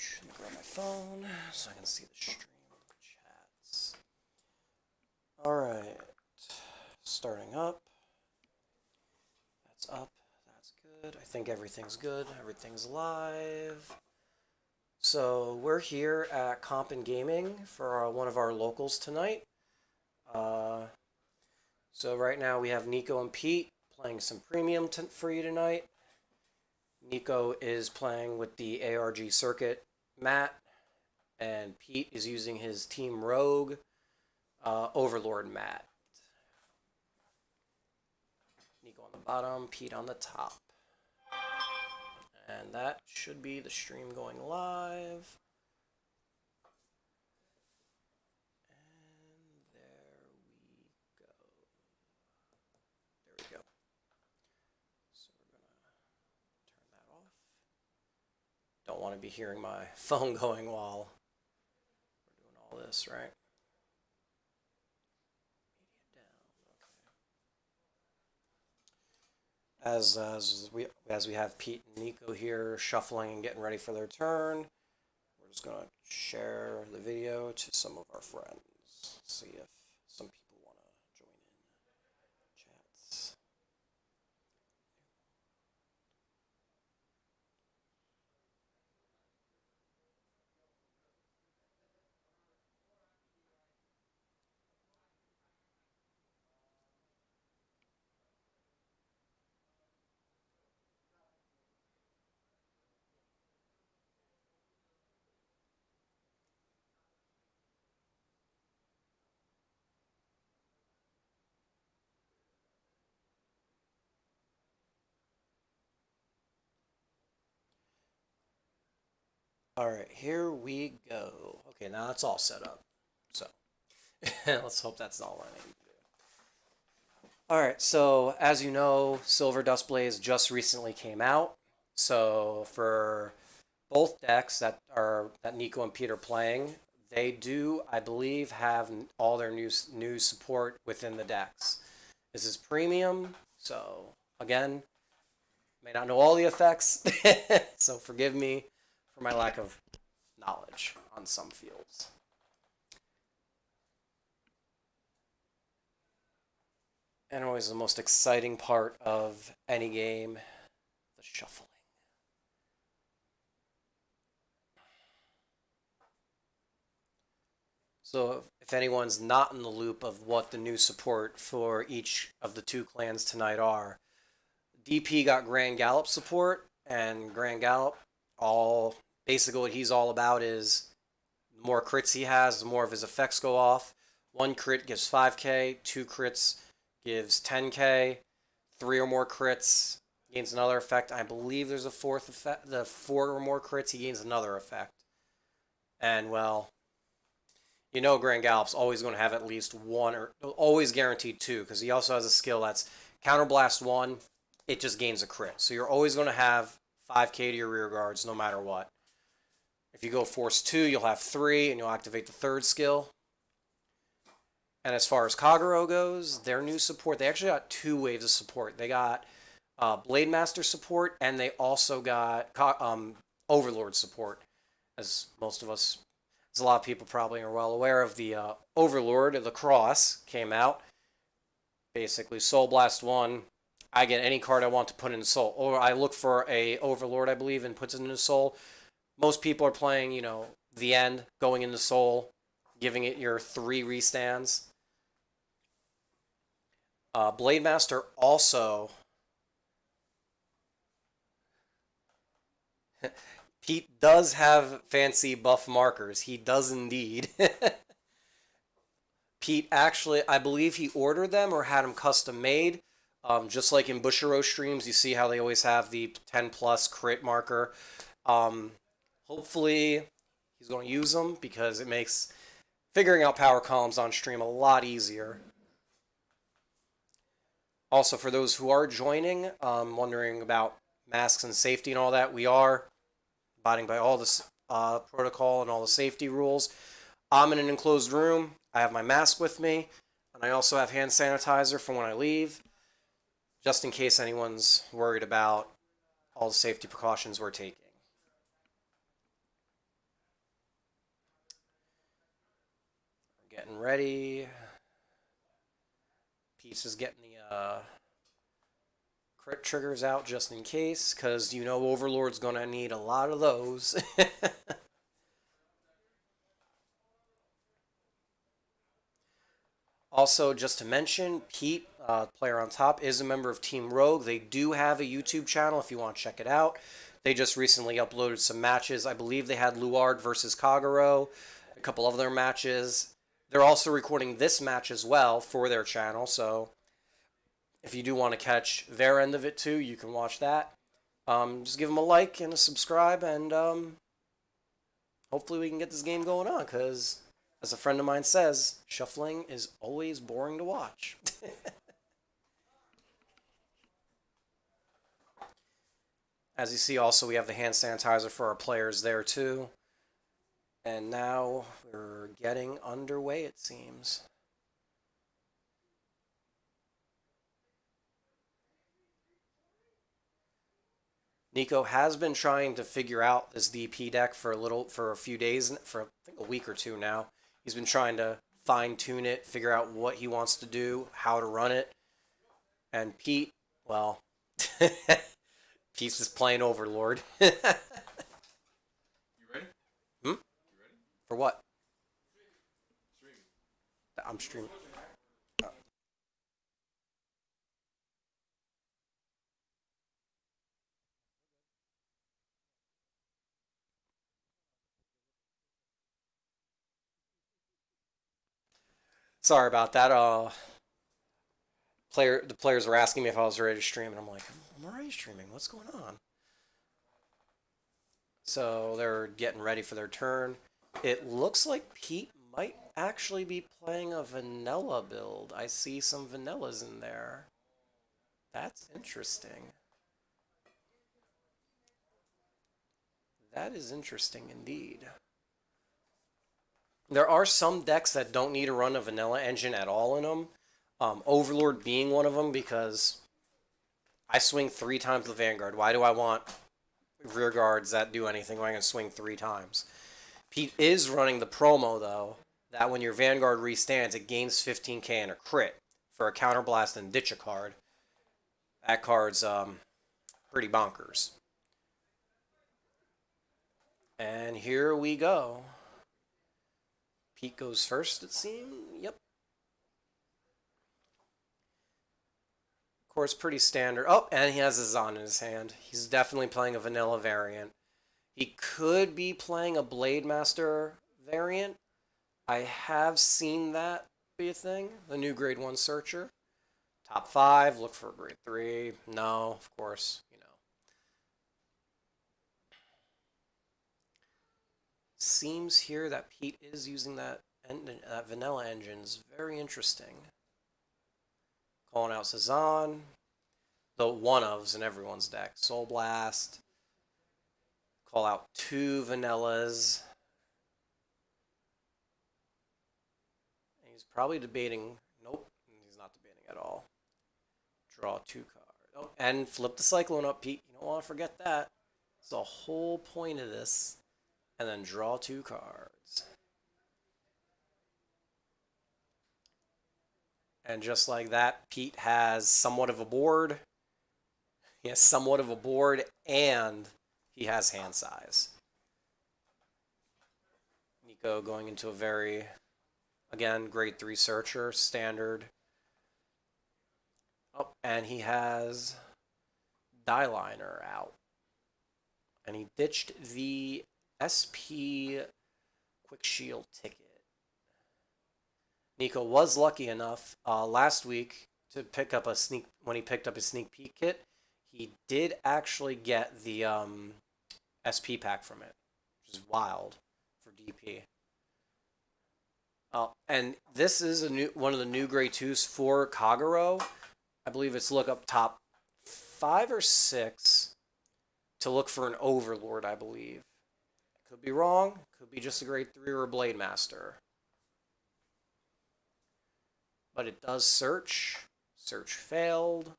Let me grab my phone so I can see the stream chats. Alright. Starting up. That's up. That's good. I think everything's good. Everything's live. So we're here at Comp and Gaming for one of our locals tonight. Uh, so right now we have Nico and Pete playing some premium for you tonight. Nico is playing with the ARG circuit Matt, and Pete is using his Team Rogue Overlord Matt. Nico on the bottom, Pete on the top. And that should be the stream going live. And there we go. There we go. So we're going to turn that off. Don't want to be hearing my phone going while we're doing all this, right? As we have Pete and Nico here shuffling and getting ready for their turn, we're just gonna share the video to some of our friends. See if some people want to join in chats. All right, here we go. Okay, now it's all set up. So let's hope that's all I need to do. All right, so as you know, Silver Dust Blaze just recently came out. So for both decks that Nico and Pete are playing, they do, I believe, have all their new support within the decks. This is premium, so again, may not know all the effects, so forgive me for my lack of knowledge on some fields. And always the most exciting part of any game, the shuffling. So if anyone's not in the loop of what the new support for each of the two clans tonight are, DP got Grand Gallop support, and Grand Gallop, all basically what he's all about is the more crits he has, the more of his effects go off. One crit gives 5k, two crits gives 10k, three or more crits gains another effect. I believe there's a fourth effect. The four or more crits, he gains another effect. And well, you know Grand Gallop's always going to have at least one, or always guaranteed two, because he also has a skill that's Counterblast 1, it just gains a crit. So you're always going to have 5k to your rear guards no matter what. If you go Force 2, you'll have 3, and you'll activate the third skill. And as far as Kagero goes, their new support, they actually got two waves of support. They got Blade Master support, and they also got Overlord support. As most of us, as a lot of people probably are well aware of, the Overlord of the Cross came out. Basically, Soul Blast 1, I get any card I want to put into Soul. Or I look for a Overlord, I believe, and puts it into Soul. Most people are playing, the end, going into Soul, giving it your 3 restands. Blade Master also... Pete does have fancy buff markers. He does indeed. Pete actually, I believe he ordered them or had them custom made. Just like in Bushiro streams, you see how they always have the 10 plus crit marker. Hopefully he's going to use them because it makes figuring out power columns on stream a lot easier. Also, for those who are joining, wondering about masks and safety and all that, we are abiding by all this protocol and all the safety rules. I'm in an enclosed room. I have my mask with me, and I also have hand sanitizer for when I leave, just in case anyone's worried about all the safety precautions we're taking. Getting ready. Pete's is getting the crit triggers out just in case, because you know Overlord's going to need a lot of those. Also, just to mention, Pete, player on top, is a member of Team Rogue. They do have a YouTube channel if you want to check it out. They just recently uploaded some matches. I believe they had Luard versus Kagero, a couple of other matches. They're also recording this match as well for their channel, so if you do want to catch their end of it too, you can watch that. Just give them a like and a subscribe, and hopefully we can get this game going on, because as a friend of mine says, shuffling is always boring to watch. As you see, also, we have the hand sanitizer for our players there too. And now we're getting underway, it seems. Nico has been trying to figure out this DP deck for a few days, for I think a week or two now. He's been trying to fine tune it, figure out what he wants to do, how to run it. And Pete, well, Pete's just playing Overlord. You ready? Hmm? You ready? For what? Streaming. I'm streaming. Sorry about that. The players were asking me if I was ready to stream, and I'm like, I'm already streaming. What's going on? So they're getting ready for their turn. It looks like Pete might actually be playing a vanilla build. I see some vanillas in there. That's interesting. That is interesting indeed. There are some decks that don't need to run a vanilla engine at all in them. Overlord being one of them, because I swing 3 times the Vanguard. Why do I want rear guards that do anything when I can swing 3 times? Pete is running the promo, though, that when your Vanguard restands, it gains 15k and a crit for a counterblast and ditch a card. That card's pretty bonkers. And here we go. Pete goes first, it seems. Yep. Of course, pretty standard. Oh, and he has a Zon in his hand. He's definitely playing a vanilla variant. He could be playing a Blade Master variant. I have seen that be a thing. The new Grade 1 Searcher. Top 5, look for a Grade 3. No, of course, you know. Seems here that Pete is using that vanilla engine's very interesting. Calling out Cezanne. The one-ofs in everyone's deck. Soul Blast. Call out 2 vanillas. He's probably debating. Nope, he's not debating at all. Draw 2 cards. Oh, and flip the Cyclone up, Pete. You don't want to forget that. It's the whole point of this. And then draw 2 cards. And just like that, Pete has somewhat of a board. He has somewhat of a board, and he has hand size. Nico going into a very, again, Grade 3 Searcher, standard. Oh, and he has Die Liner out. And he ditched the SP Quick Shield ticket. Nico was lucky enough last week to pick up when he picked up his sneak peek kit, he did actually get the SP pack from it, which is wild for DP. And this is one of the new Grade 2s for Kagero. I believe it's look up top 5 or 6 to look for an Overlord, I believe. Could be wrong. Could be just a Grade 3 or a Blade Master. But it does search. Search failed.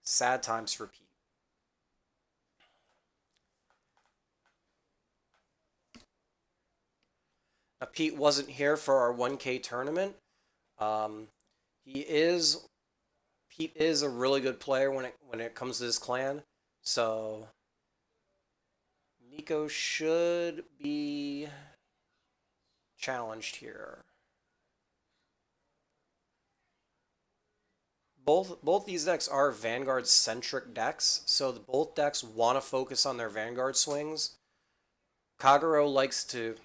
Sad times for Pete. Pete wasn't here for our 1K tournament. Um, he is Pete is a really good player when it comes to this clan. So Nico should be challenged here. Both these decks are Vanguard centric decks, so both decks want to focus on their Vanguard swings. Kagero likes to,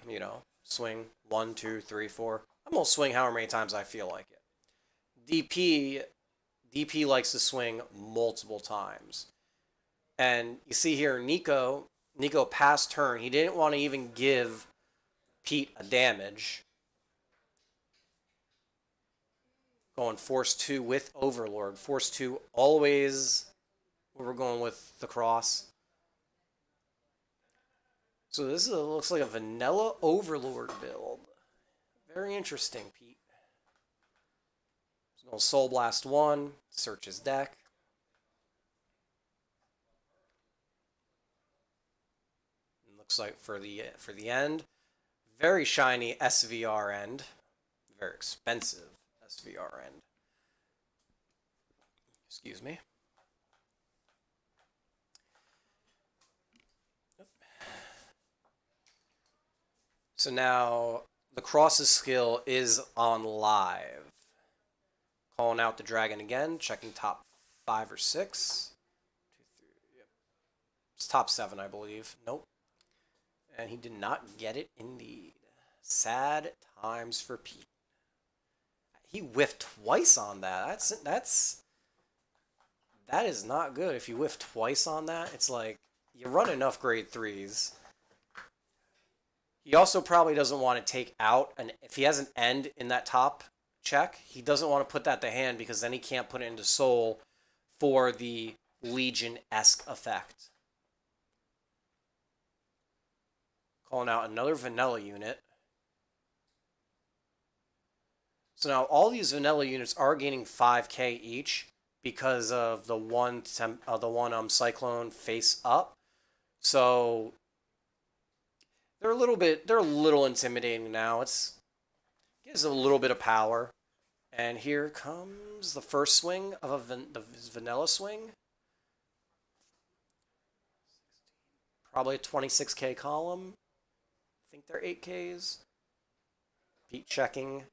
swing 1, 2, 3, 4. I'm gonna swing however many times I feel like it. DP likes to swing multiple times. And you see here, Nico passed turn. He didn't want to even give Pete a damage. Going Force 2 with Overlord. Force 2 always where we're going with the cross. So this looks like a vanilla Overlord build. Very interesting, Pete. He's going Soul Blast 1, search his deck. And looks like for the end, very shiny SVR end. Very expensive SVR end. Excuse me. So now the crosses skill is on live. Calling out the dragon again, checking top 5 or 6. 2, 3, yep. It's top 7, I believe. Nope. And he did not get it indeed. Sad times for Pete. He whiffed twice on that. That is not good. If you whiff twice on that, it's like you run enough grade 3s. He also probably doesn't want to take out, and if he has an end in that top check, he doesn't want to put that to hand because then he can't put it into soul for the Legion-esque effect. Calling out another vanilla unit. So now all these vanilla units are gaining 5k each because of the one cyclone face up. So they're a little intimidating now. Gives a little bit of power. And here comes the first swing of the vanilla swing. Probably a 26k column. I think they're 8ks. Pete checking.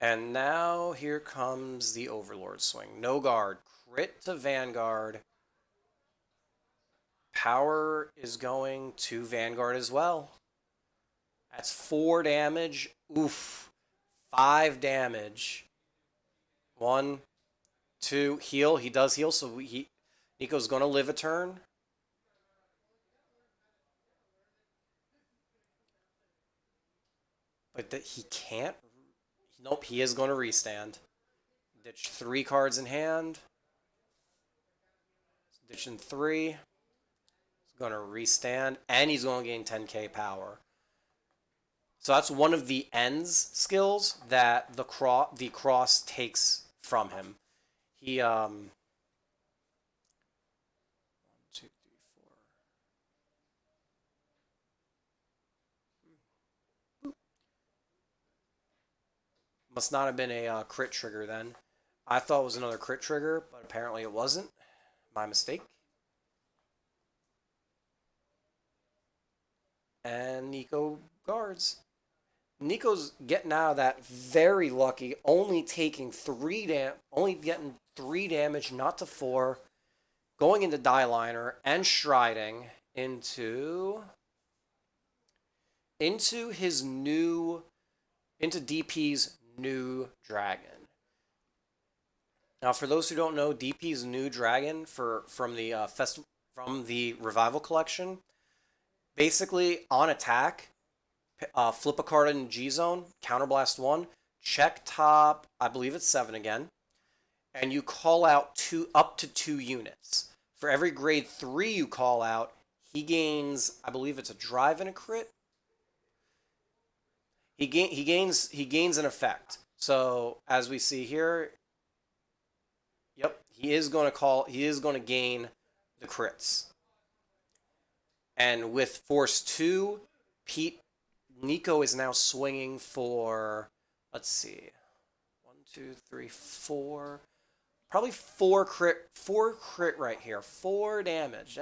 And now here comes the Overlord swing. No guard. Crit to Vanguard. Power is going to Vanguard as well. That's 4 damage. Oof. 5 damage. 1, 2, heal. He does heal, so Nico's going to live a turn. But he can't. Nope, he is going to restand. Ditch 3 cards in hand. Ditching 3. He's going to restand, and he's going to gain 10k power. So that's one of the ends skills that the cross takes from him. He 1, 2, 3, 4. Must not have been a crit trigger then. I thought it was another crit trigger, but apparently it wasn't. My mistake. And Nico guards. Nico's getting out of that very lucky, only getting 3 damage, not to 4, going into Die Liner and striding into DP's new dragon. Now, for those who don't know, DP's new dragon from the Revival Collection, basically on attack, flip a card in G zone, counterblast 1, check top, I believe it's 7 again, and you call out up to 2 units. For every grade 3 you call out, he gains, I believe it's a drive and a crit. He gains an effect. So as we see here, yep, he is going to gain the crits. And with Force 2, Nico is now swinging for, let's see, 1, 2, 3, 4, probably four crit right here, 4 damage.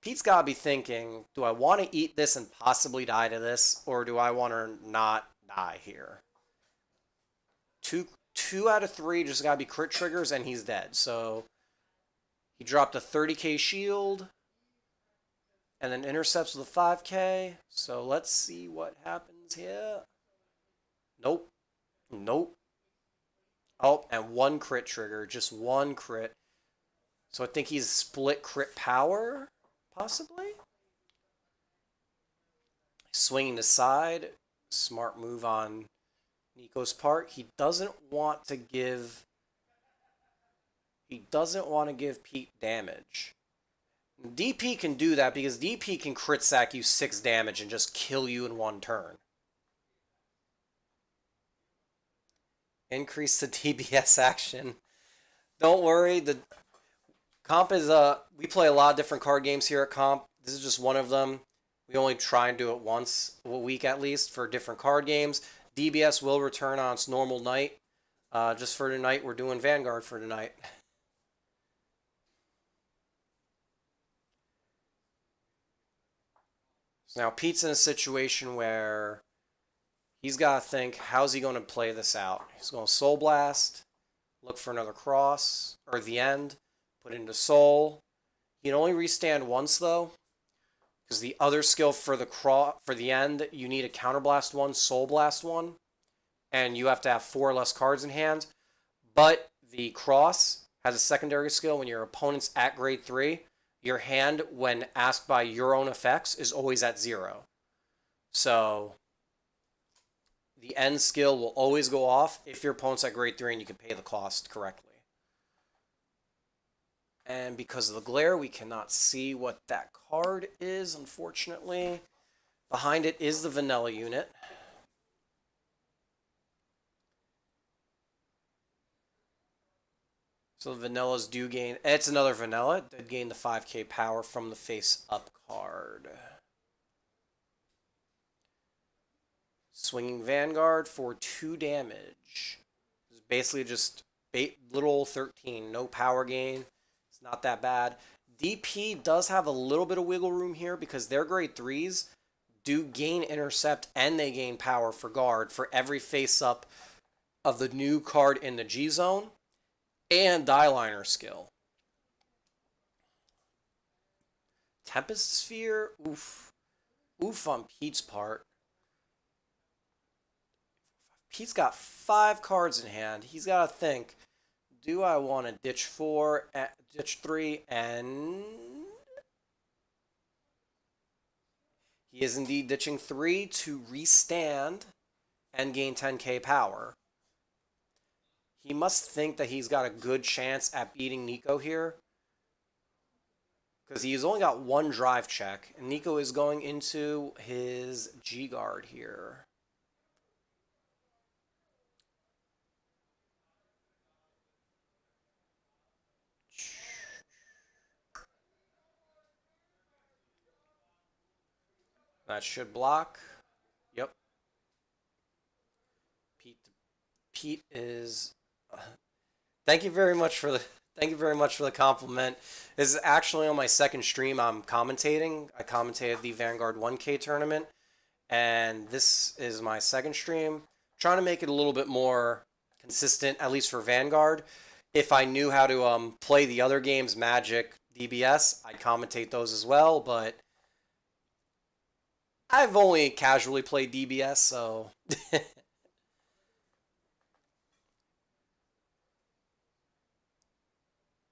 Pete's got to be thinking, do I want to eat this and possibly die to this, or do I want to not die here? Two out of 3 just got to be crit triggers, and he's dead. So he dropped a 30k shield, and then intercepts with a 5k. So let's see what happens here. Nope. Nope. Oh, and 1 crit trigger, just 1 crit. So I think he's split crit power, possibly? Swinging the side. Smart move on Nico's part. He doesn't want to give Pete damage. DP can do that because DP can crit sack you 6 damage and just kill you in 1 turn. Increase the DBS action. Don't worry, the Comp is we play a lot of different card games here at Comp. This is just one of them. We only try and do it once a week at least for different card games. DBS will return on its normal night. Just for tonight, we're doing Vanguard for tonight. So now Pete's in a situation where he's got to think, how's he going to play this out? He's going to Soul Blast, look for another cross, or the end, put into Soul. He can only restand once though, because the other skill for the end, you need a Counterblast 1, Soul Blast 1, and you have to have 4 or less cards in hand. But the cross has a secondary skill when your opponent's at grade 3. Your hand, when asked by your own effects, is always at 0. So the end skill will always go off if your opponent's at grade 3 and you can pay the cost correctly. And because of the glare, we cannot see what that card is, unfortunately. Behind it is the vanilla unit. So the vanillas do gain, it's another vanilla, it did gain the 5k power from the face-up card. Swinging Vanguard for 2 damage. It's basically just little 13, no power gain. It's not that bad. DP does have a little bit of wiggle room here because their grade 3s do gain intercept and they gain power for guard for every face-up of the new card in the G zone and die liner skill. Tempest Sphere, oof. Oof on Pete's part. Pete's got 5 cards in hand. He's got to think, do I want to ditch 4, ditch 3, and he is indeed ditching 3 to restand and gain 10k power. He must think that he's got a good chance at beating Nico here, because he's only got 1 drive check, and Nico is going into his G-Guard here. That should block. Yep. Pete is. Thank you very much for the compliment. This is actually on my second stream. I'm commentating. I commentated the Vanguard 1K tournament, and this is my second stream. Trying to make it a little bit more consistent, at least for Vanguard. If I knew how to play the other games, Magic, DBS, I'd commentate those as well, but I've only casually played DBS, so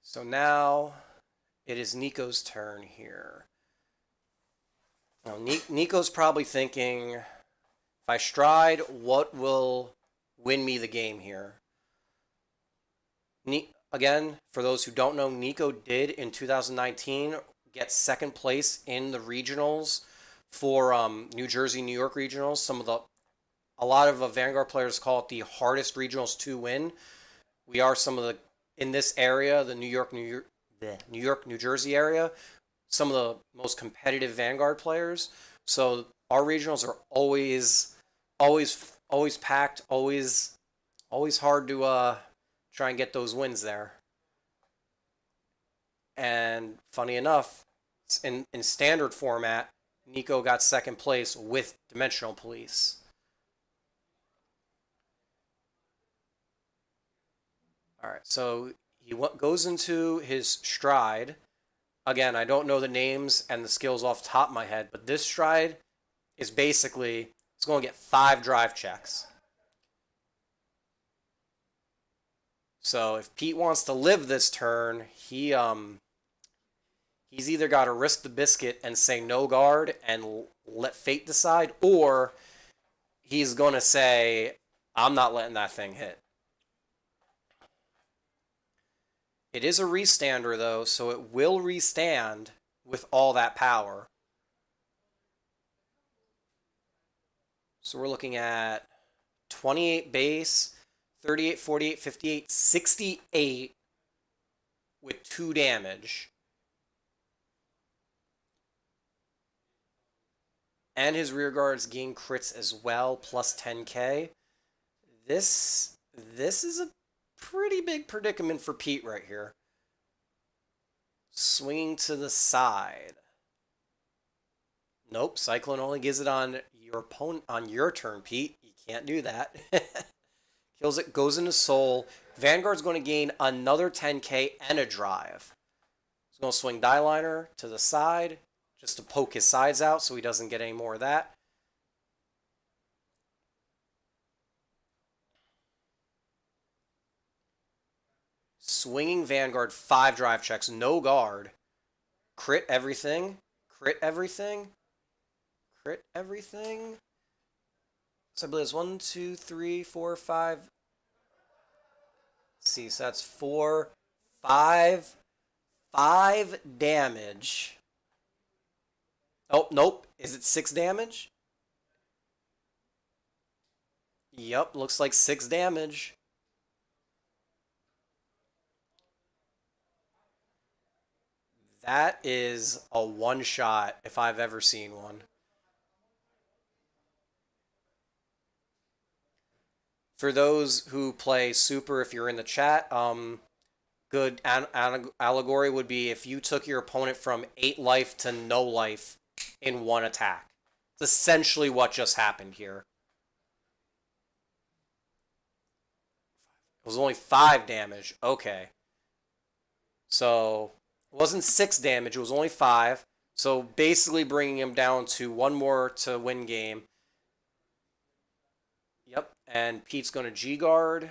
so now it is Nico's turn here. Now, Nico's probably thinking, if I stride, what will win me the game here? Again, for those who don't know, Nico did in 2019 get second place in the regionals for New Jersey, New York regionals. A lot of Vanguard players call it the hardest regionals to win. We are some of the, in this area, the New York, New Jersey area, some of the most competitive Vanguard players. So our regionals are always packed, always hard to try and get those wins there. And funny enough, in standard format, Nico got second place with Dimensional Police. All right, so he goes into his stride. Again, I don't know the names and the skills off the top of my head, but this stride is basically it's going to get 5 drive checks. So if Pete wants to live this turn, he's either got to risk the biscuit and say no guard and let fate decide, or he's going to say, I'm not letting that thing hit. It is a restander, though, so it will restand with all that power. So we're looking at 28 base, 38, 48, 58, 68 with 2 damage. And his rear guards gain crits as well, plus 10k. This is a pretty big predicament for Pete right here. Swinging to the side. Nope, Cyclone only gives it on your opponent on your turn, Pete. You can't do that. Kills it, goes into Soul. Vanguard's going to gain another 10k and a drive. He's going to swing Die-Liner to the side just to poke his sides out so he doesn't get any more of that. Swinging Vanguard, 5 drive checks, no guard. Crit everything. Crit everything. Crit everything. So I believe it's 1, 2, 3, 4, 5. Let's see, so that's 4, 5. 5 damage. Oh, nope. Is it 6 damage? Yep, looks like 6 damage. That is a one-shot if I've ever seen one. For those who play Super, if you're in the chat, good allegory would be if you took your opponent from 8 life to no life in one attack. It's essentially what just happened here. It was only 5 damage. Okay. So it wasn't 6 damage, it was only 5. So basically bringing him down to 1 more to win game. Yep, and Pete's going to G-Guard.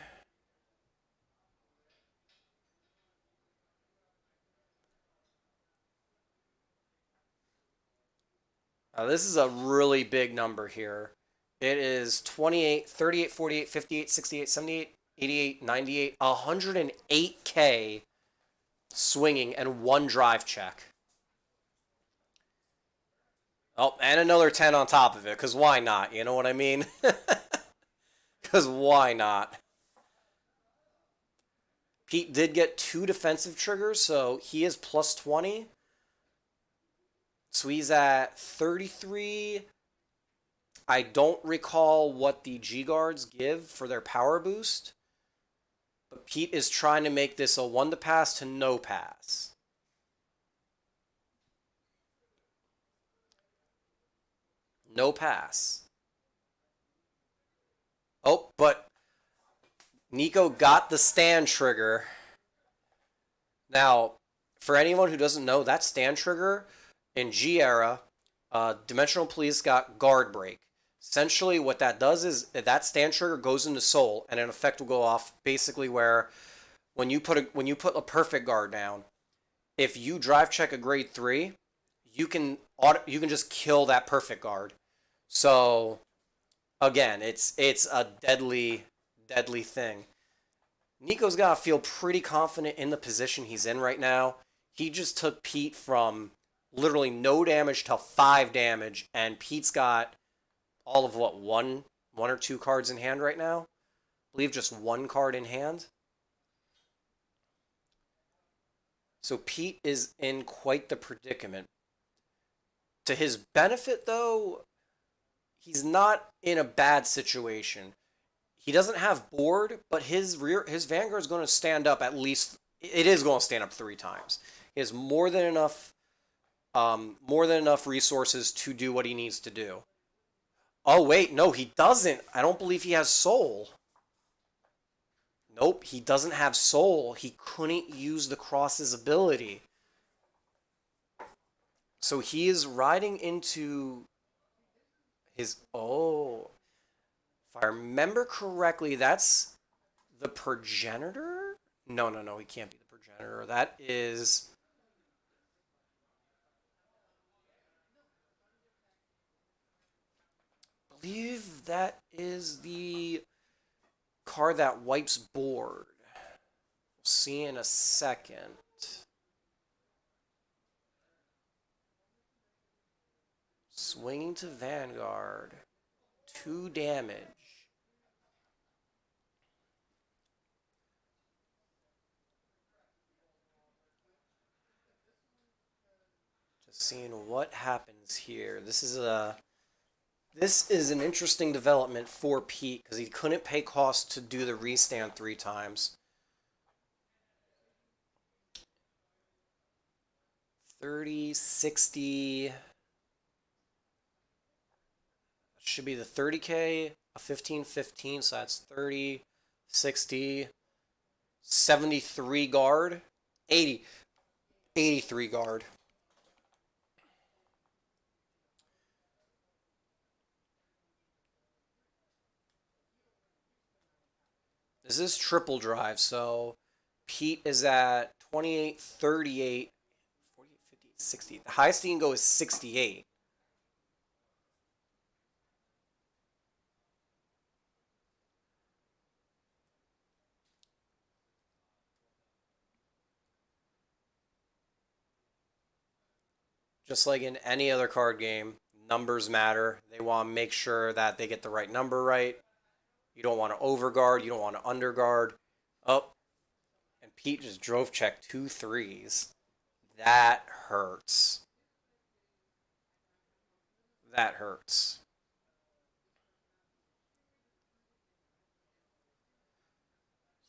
This is a really big number here. It is 28, 38, 48, 58, 68, 78, 88, 98, 108k swinging and 1 drive check. Oh, and another 10 on top of it, because why not? You know what I mean? Because why not? Pete did get 2 defensive triggers, so he is plus 20. So he's at 33. I don't recall what the G-Guards give for their power boost. But Pete is trying to make this a 1 to pass to no pass. No pass. Oh, but Nico got the stand trigger. Now, for anyone who doesn't know, that stand trigger in G era, Dimensional Police got guard break. Essentially, what that does is that stand trigger goes into Soul, and an effect will go off basically where when you put a perfect guard down, if you drive check a grade 3, you can just kill that perfect guard. So again, it's a deadly thing. Nico's got to feel pretty confident in the position he's in right now. He just took Pete from literally no damage to 5 damage, and Pete's got all of what, one or 2 cards in hand right now? I believe just 1 card in hand. So Pete is in quite the predicament. To his benefit, though, he's not in a bad situation. He doesn't have board, but his Vanguard is going to stand up at least. It is going to stand up 3 times. He has more than enough resources to do what he needs to do. Oh wait, no, he doesn't. I don't believe he has soul. Nope, he doesn't have soul. He couldn't use the cross's ability. So he is riding into his. Oh, if I remember correctly, that's the progenitor? No, no, no, he can't be the progenitor. That is. I believe that is the card that wipes board. We'll see in a second. Swinging to Vanguard. 2 damage. Just seeing what happens here. This is an interesting development for Pete because he couldn't pay cost to do the restand 3 times. 30, 60. Should be the 30k, a 15, 15, so that's 30, 60, 73 guard, 80, 83 guard. This is triple drive, so Pete is at 28, 38, 48, 50, 60. The highest he can go is 68. Just like in any other card game, numbers matter. They want to make sure that they get the right number right. You don't want to overguard. You don't want to underguard. Oh, and Pete just drove check 2 3s. That hurts. That hurts.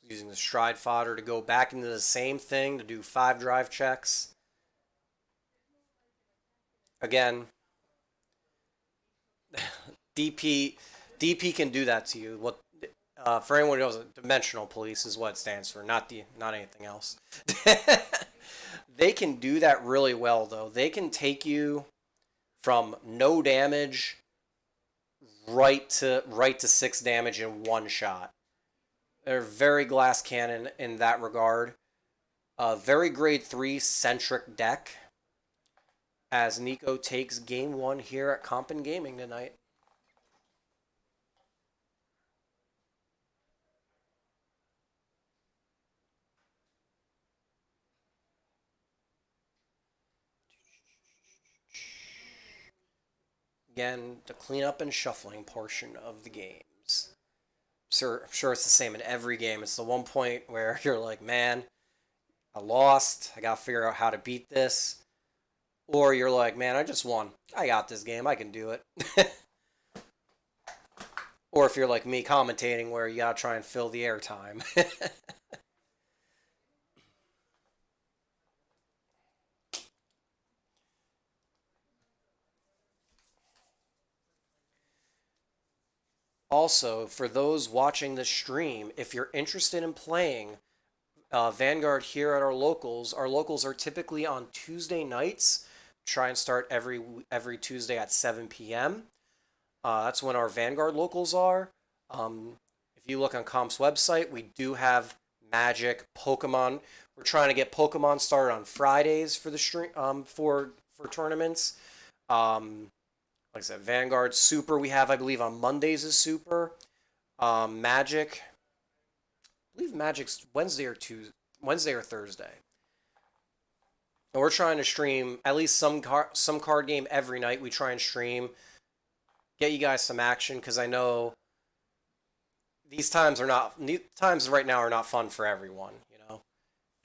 Using the stride fodder to go back into the same thing to do 5 drive checks. Again, DP can do that to you. What for anyone who knows, dimensional police is what it stands for, not anything else. They can do that really well though. They can take you from no damage right to 6 damage in one shot. They're very glass cannon in that regard. Very grade 3 centric deck. As Nico takes game 1 here at Compin Gaming tonight. Again, the cleanup and shuffling portion of the games. I'm sure it's the same in every game. It's the one point where you're like, man, I lost. I gotta figure out how to beat this. Or you're like, man, I just won. I got this game. I can do it. Or if you're like me commentating where you gotta try and fill the airtime. Also, for those watching the stream, if you're interested in playing Vanguard here at our locals are typically on Tuesday nights. Try and start every Tuesday at 7 p.m. That's when our Vanguard locals are. If you look on Comp's website, we do have Magic, Pokemon. We're trying to get Pokemon started on Fridays for the stream for tournaments. Like I said, Vanguard Super we have, I believe, on Mondays is Super. Magic, I believe Magic's Wednesday or Thursday. And we're trying to stream at least some card game every night. We try and stream, get you guys some action because I know these times right now are not fun for everyone, you know.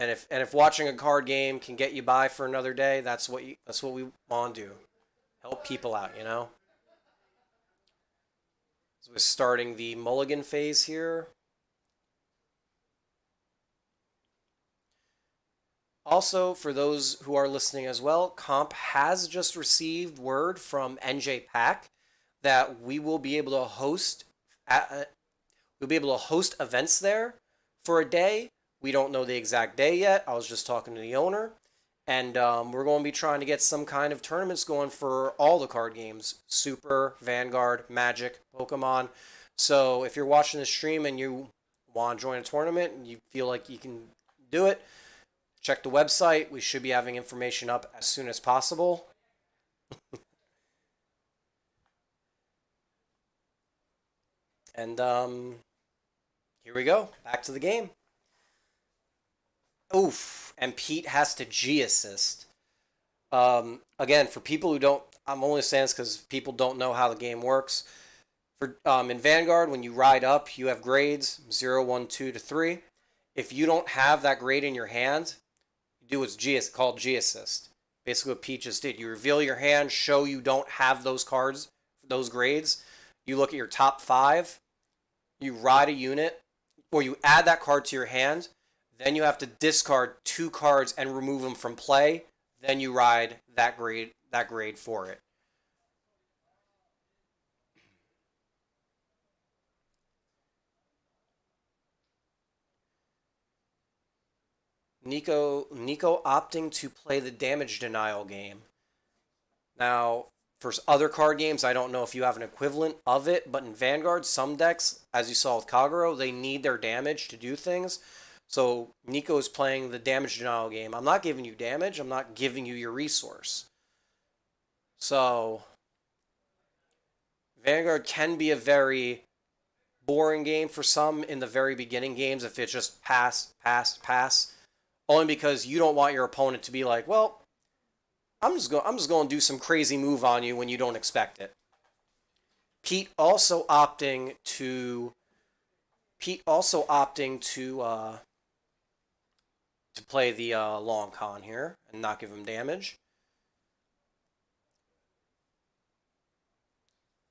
And if watching a card game can get you by for another day, that's what we want to do. Help people out, you know. So we're starting the mulligan phase here. Also, for those who are listening as well, Comp has just received word from NJ Pack that we will be able to host we'll be able to host events there for a day. We don't know the exact day yet. I was just talking to the owner, and we're going to be trying to get some kind of tournaments going for all the card games: Super, Vanguard, Magic, Pokemon. So if you're watching the stream and you want to join a tournament and you feel like you can do it, check the website. We should be having information up as soon as possible. And here we go. Back to the game. Oof. And Pete has to G assist. Again, for people who don't, I'm only saying this because people don't know how the game works. For in Vanguard, when you ride up, you have grades 0, 1, 2 to 3. If you don't have that grade in your hand, you do what's called G assist. Basically, what Pete just did. You reveal your hand, show you don't have those cards, those grades. You look at your top 5. You ride a unit, or you add that card to your hand. Then you have to discard 2 cards and remove them from play. Then you ride that grade for it. Nico opting to play the damage denial game. Now, for other card games, I don't know if you have an equivalent of it, but in Vanguard, some decks, as you saw with Kagero, they need their damage to do things. So Nico is playing the damage denial game. I'm not giving you damage. I'm not giving you your resource. So Vanguard can be a very boring game for some in the very beginning games if it's just pass, pass, pass. Only because you don't want your opponent to be like, well, I'm just going to do some crazy move on you when you don't expect it. Pete also opting to play the long con here and not give him damage.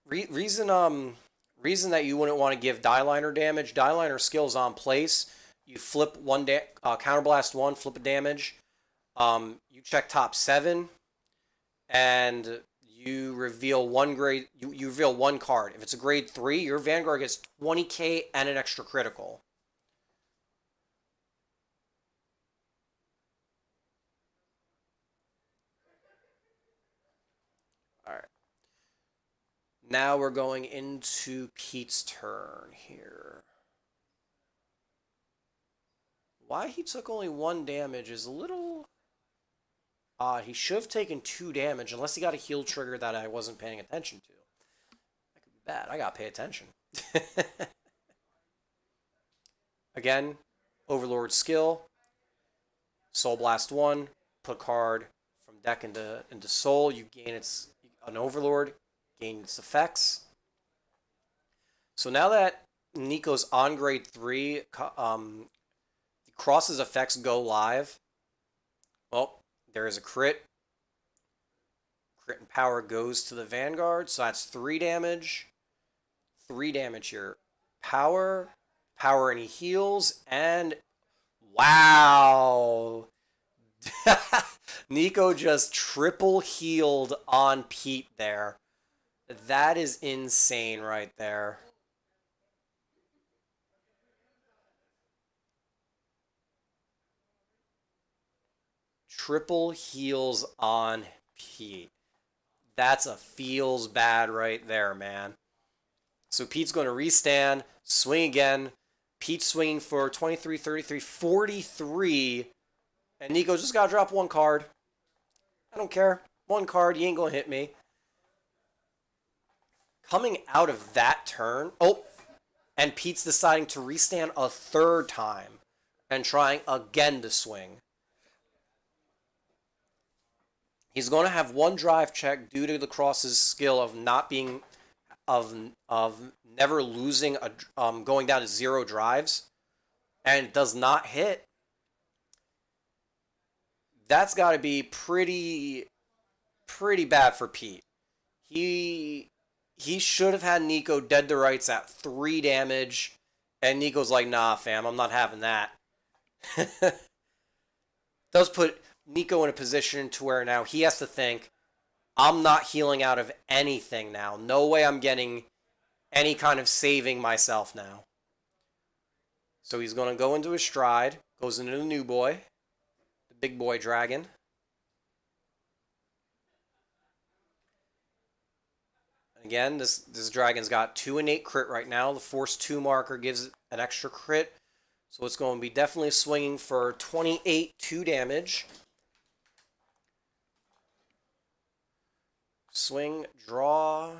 Reason that you wouldn't want to give Dieliner damage. Dieliner skills on place. You flip counterblast 1, flip a damage. You check top 7, and you reveal one grade. You reveal 1 card. If it's a grade 3, your Vanguard gets 20k and an extra critical. All right. Now we're going into Pete's turn here. Why he took only 1 damage is a little odd. He should have taken 2 damage, unless he got a heal trigger that I wasn't paying attention to. That could be bad. I gotta pay attention. Again, Overlord skill. Soul Blast 1. Put card from deck into Soul. You gain an Overlord. Gain its effects. So now that Nico's on grade 3, Cross's effects go live. Well, there is a crit. Crit and power goes to the Vanguard, so that's 3 damage. 3 damage here. Power, and he heals, and wow! Nico just triple healed on Pete there. That is insane right there. Triple heals on Pete. That's a feels bad right there, man. So Pete's going to restand, swing again. Pete's swinging for 23, 33, 43. And Nico just got to drop 1 card. I don't care. 1 card, you ain't going to hit me. Coming out of that turn, and Pete's deciding to restand a 3rd time and trying again to swing. He's going to have 1 drive check due to the Cross's skill of not being, of never losing, going down to 0 drives, and does not hit. That's got to be pretty bad for Pete. He he should have had Nico dead to rights at 3 damage, and Nico's like, nah, fam, I'm not having that. Does put Nico in a position to where now he has to think, I'm not healing out of anything now. No way I'm getting any kind of saving myself now. So he's going to go into his stride, goes into the new boy, the big boy dragon. Again, this dragon's got 2 innate crit right now. The Force 2 marker gives it an extra crit. So it's going to be definitely swinging for 28 2 damage. Swing, draw.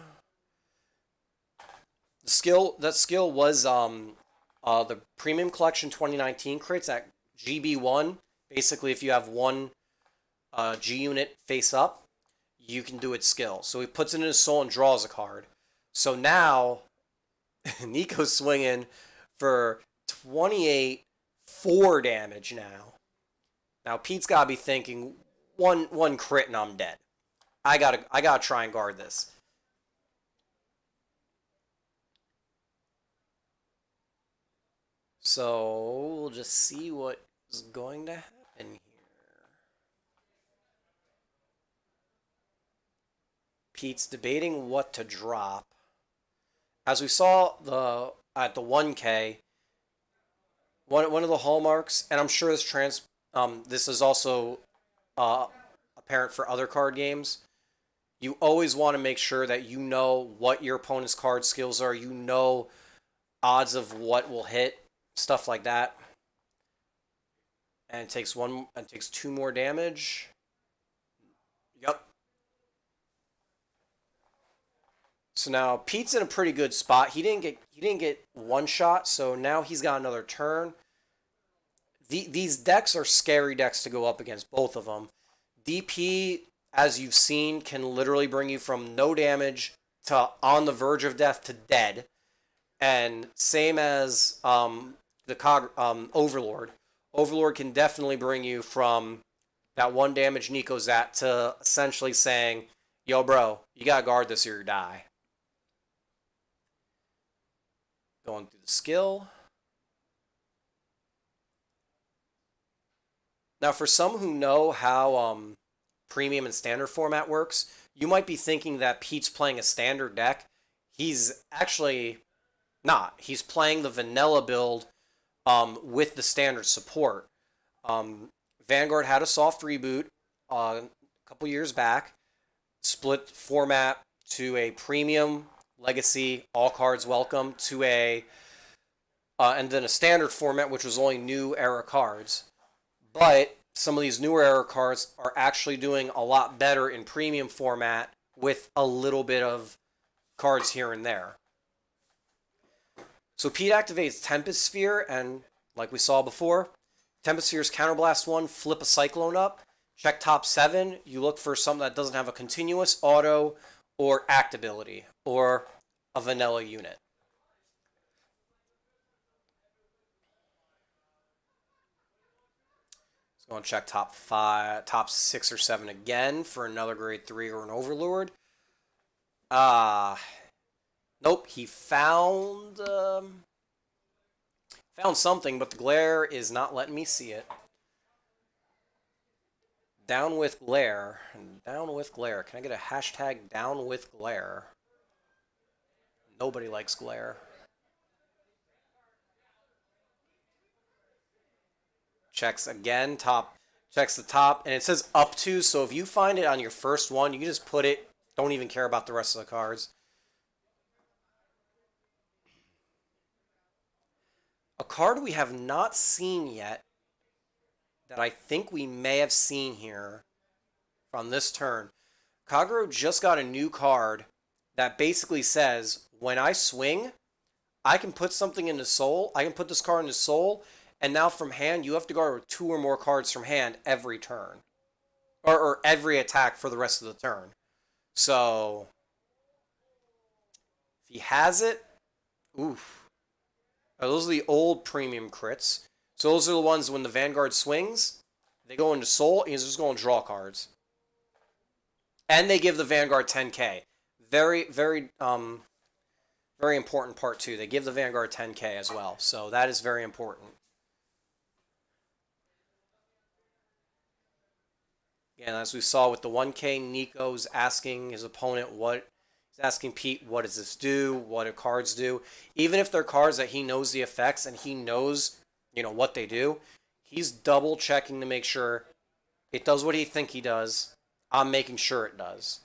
That skill was the Premium Collection 2019 crits at GB1. Basically, if you have one G unit face up, you can do its skill. So he puts it in his soul and draws a card. So now, Nico's swinging for 28 4 damage now. Now Pete's gotta be thinking one crit and I'm dead. I gotta try and guard this. So we'll just see what is going to happen here. Pete's debating what to drop. As we saw at the 1K, one of the hallmarks, and I'm sure this is also apparent for other card games. You always want to make sure that you know what your opponent's card skills are. You know odds of what will hit, stuff like that. And it takes 2 more damage. Yep. So now Pete's in a pretty good spot. He didn't get one shot, so now he's got another turn. These decks are scary decks to go up against, both of them. DP, as you've seen, can literally bring you from no damage to on the verge of death to dead. And same as Overlord. Overlord can definitely bring you from that 1 damage Nico's at to essentially saying, yo, bro, you gotta guard this or you die. Going through the skill. Now, for some who know how premium and standard format works, you might be thinking that Pete's playing a standard deck. He's actually not. He's playing the vanilla build with the standard support. Vanguard had a soft reboot a couple years back, split format to a premium, legacy, all cards welcome, to and then a standard format, which was only new era cards. But some of these newer era cards are actually doing a lot better in premium format with a little bit of cards here and there. So Pete activates Tempest Sphere, and like we saw before, Tempest Sphere's Counterblast 1, flip a Cyclone up, check top 7, you look for something that doesn't have a continuous, auto, or act ability, or a vanilla unit. So go and check top 6 or 7 again for another grade 3 or an Overlord. Nope, he found something, but the glare is not letting me see it. Down with glare. Down with glare. Can I get a hashtag down with glare? Nobody likes glare. Checks again, checks the top, and it says up to, so if you find it on your first one, you can just put it, don't even care about the rest of the cards. A card we have not seen yet that I think we may have seen here from this turn. Kagero just got a new card that basically says, when I swing, I can put something into soul, I can put this card into soul, and now from hand, you have to guard with 2 or more cards from hand every turn. Or every attack for the rest of the turn. So, if he has it, oof. Those are the old premium crits. So those are the ones when the Vanguard swings, They go into Soul, he's just going to draw cards. And they give the Vanguard 10k. Very, very, very important part too. They give the Vanguard 10k as well. So that is very important. And as we saw with the 1k, Nico's asking his opponent what, he's asking Pete, what does this do? What do cards do? Even if they're cards that he knows the effects and he knows, you know, what they do, he's double checking to make sure it does what he think he does. I'm making sure it does.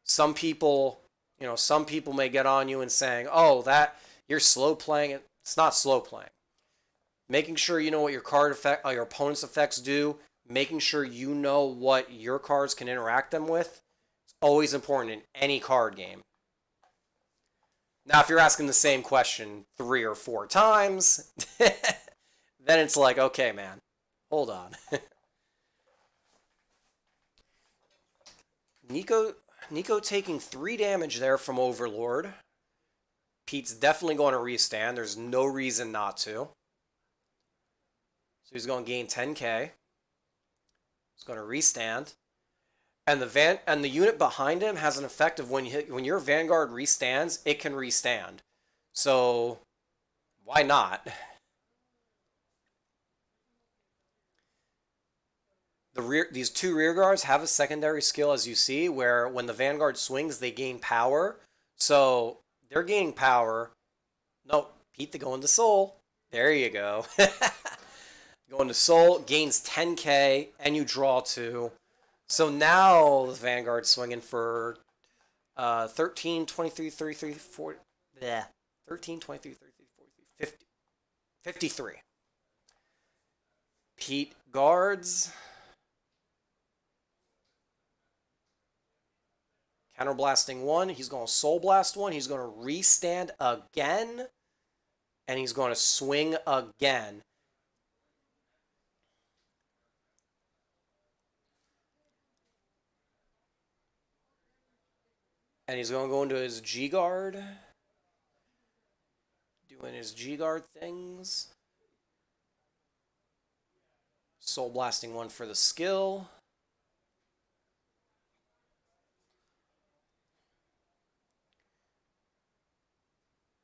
Some people, you know, some people may get on you and saying, oh, that you're slow playing it. It's not slow playing. Making sure you know what your card effect, your opponent's effects do, making sure you know what your cards can interact them with, is always important in any card game. Now, if you're asking the same question 3 or 4 times, then it's like, okay, man, hold on. Nico taking 3 damage there from Overlord. Pete's definitely going to restand. There's no reason not to. So he's going to gain 10k. He's going to restand. And the unit behind him has an effect of when your Vanguard restands, it can restand. So why not? These 2 rear guards have a secondary skill, as you see, where when the Vanguard swings, they gain power. So they're gaining power. No, Pete, they go into Soul. There you go. Go into Soul, gains 10k, and you draw 2. So now the Vanguard's swinging for 13, 23, 33, 40. Bleh. 13, 23, 33, 43, 50. 53. Pete guards. Counterblasting 1. He's going to Soul Blast 1. He's going to restand again. And he's going to swing again. And he's going to go into his G-Guard. Doing his G-Guard things. Soul Blasting 1 for the skill.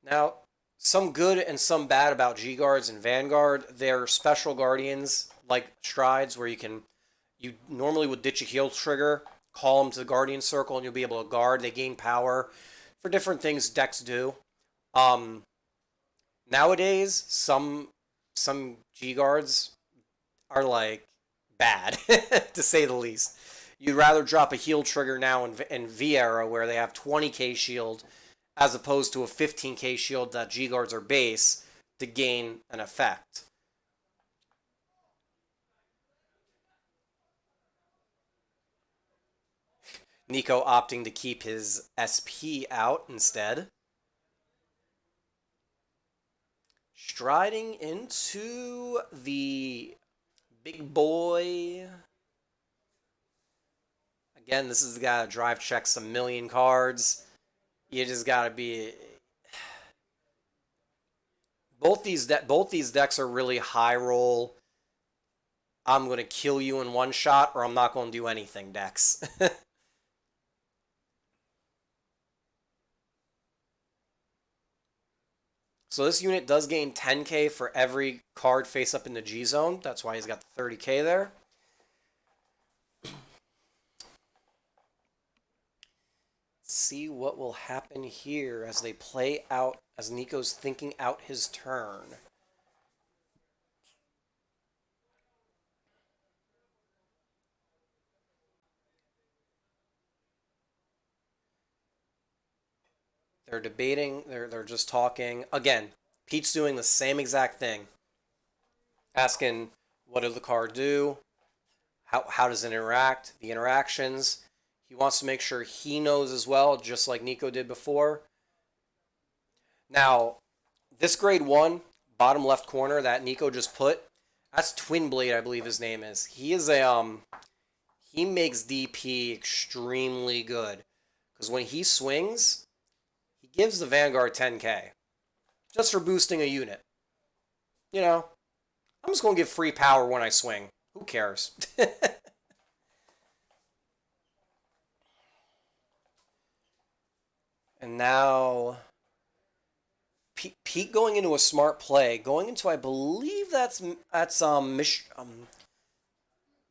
Now, some good and some bad about G-Guards and Vanguard. They're special guardians, like Strides, where you normally would ditch a heal trigger, call them to the Guardian Circle, and you'll be able to guard. They gain power for different things decks do. Nowadays, some G-Guards are, like, bad, to say the least. You'd rather drop a heal trigger now in V-Era, where they have 20k shield, as opposed to a 15k shield that G-Guards are base to gain an effect. Nico opting to keep his SP out instead. Striding into the big boy. Again, this is the guy that drive checks a million cards. You just gotta be. Both these decks are really high roll. I'm gonna kill you in one shot, or I'm not gonna do anything decks. So this unit does gain 10k for every card face up in the G zone. That's why he's got the 30k there. See what will happen here as they play out, as Nico's thinking out his turn. They're debating, they're just talking. Again, Pete's doing the same exact thing. Asking, what does the card do? How does it interact? The interactions. He wants to make sure he knows as well, just like Nico did before. Now, this grade 1, bottom left corner that Nico just put, that's Twin Blade, I believe his name is. He is a, he makes DP extremely good. Because when he swings, he gives the Vanguard 10k. Just for boosting a unit. You know, I'm just going to give free power when I swing. Who cares? And now Pete going into a smart play, going into I believe that's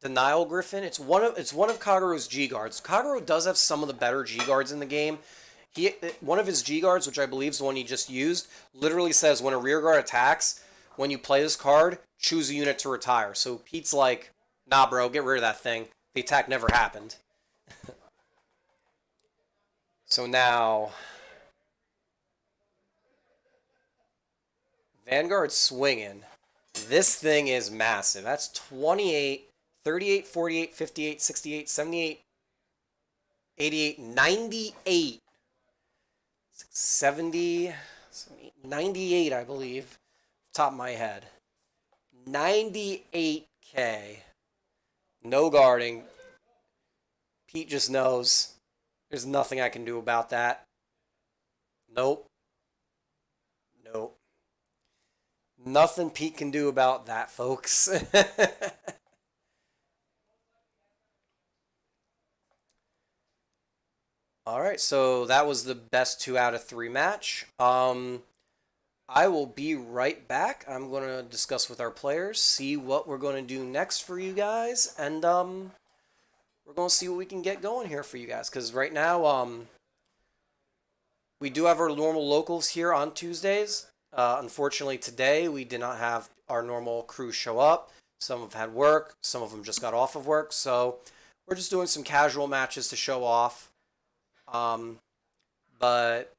Denial Griffin. It's one of Kagura's G guards. Kagura does have some of the better G guards in the game. One of his G guards, which I believe is the one he just used, literally says when a rear guard attacks, when you play this card, choose a unit to retire. So Pete's like, nah, bro, get rid of that thing. The attack never happened. So now Vanguard swinging. This thing is massive. That's 28, 38, 48, 58, 68, 78, 88, 98, 70, 98, I believe, top of my head. 98k. No guarding. Pete just knows there's nothing I can do about that. Nope. Nope. Nothing Pete can do about that, folks. All right, so that was the best 2 out of 3 match. I will be right back. I'm going to discuss with our players, see what we're going to do next for you guys, and we're going to see what we can get going here for you guys. Because right now, we do have our normal locals here on Tuesdays. Unfortunately, today we did not have our normal crew show up. Some have had work. Some of them just got off of work. So we're just doing some casual matches to show off. But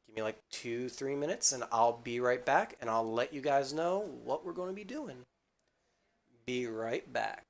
give me like 2-3 minutes and I'll be right back and I'll let you guys know what we're going to be doing. Be right back.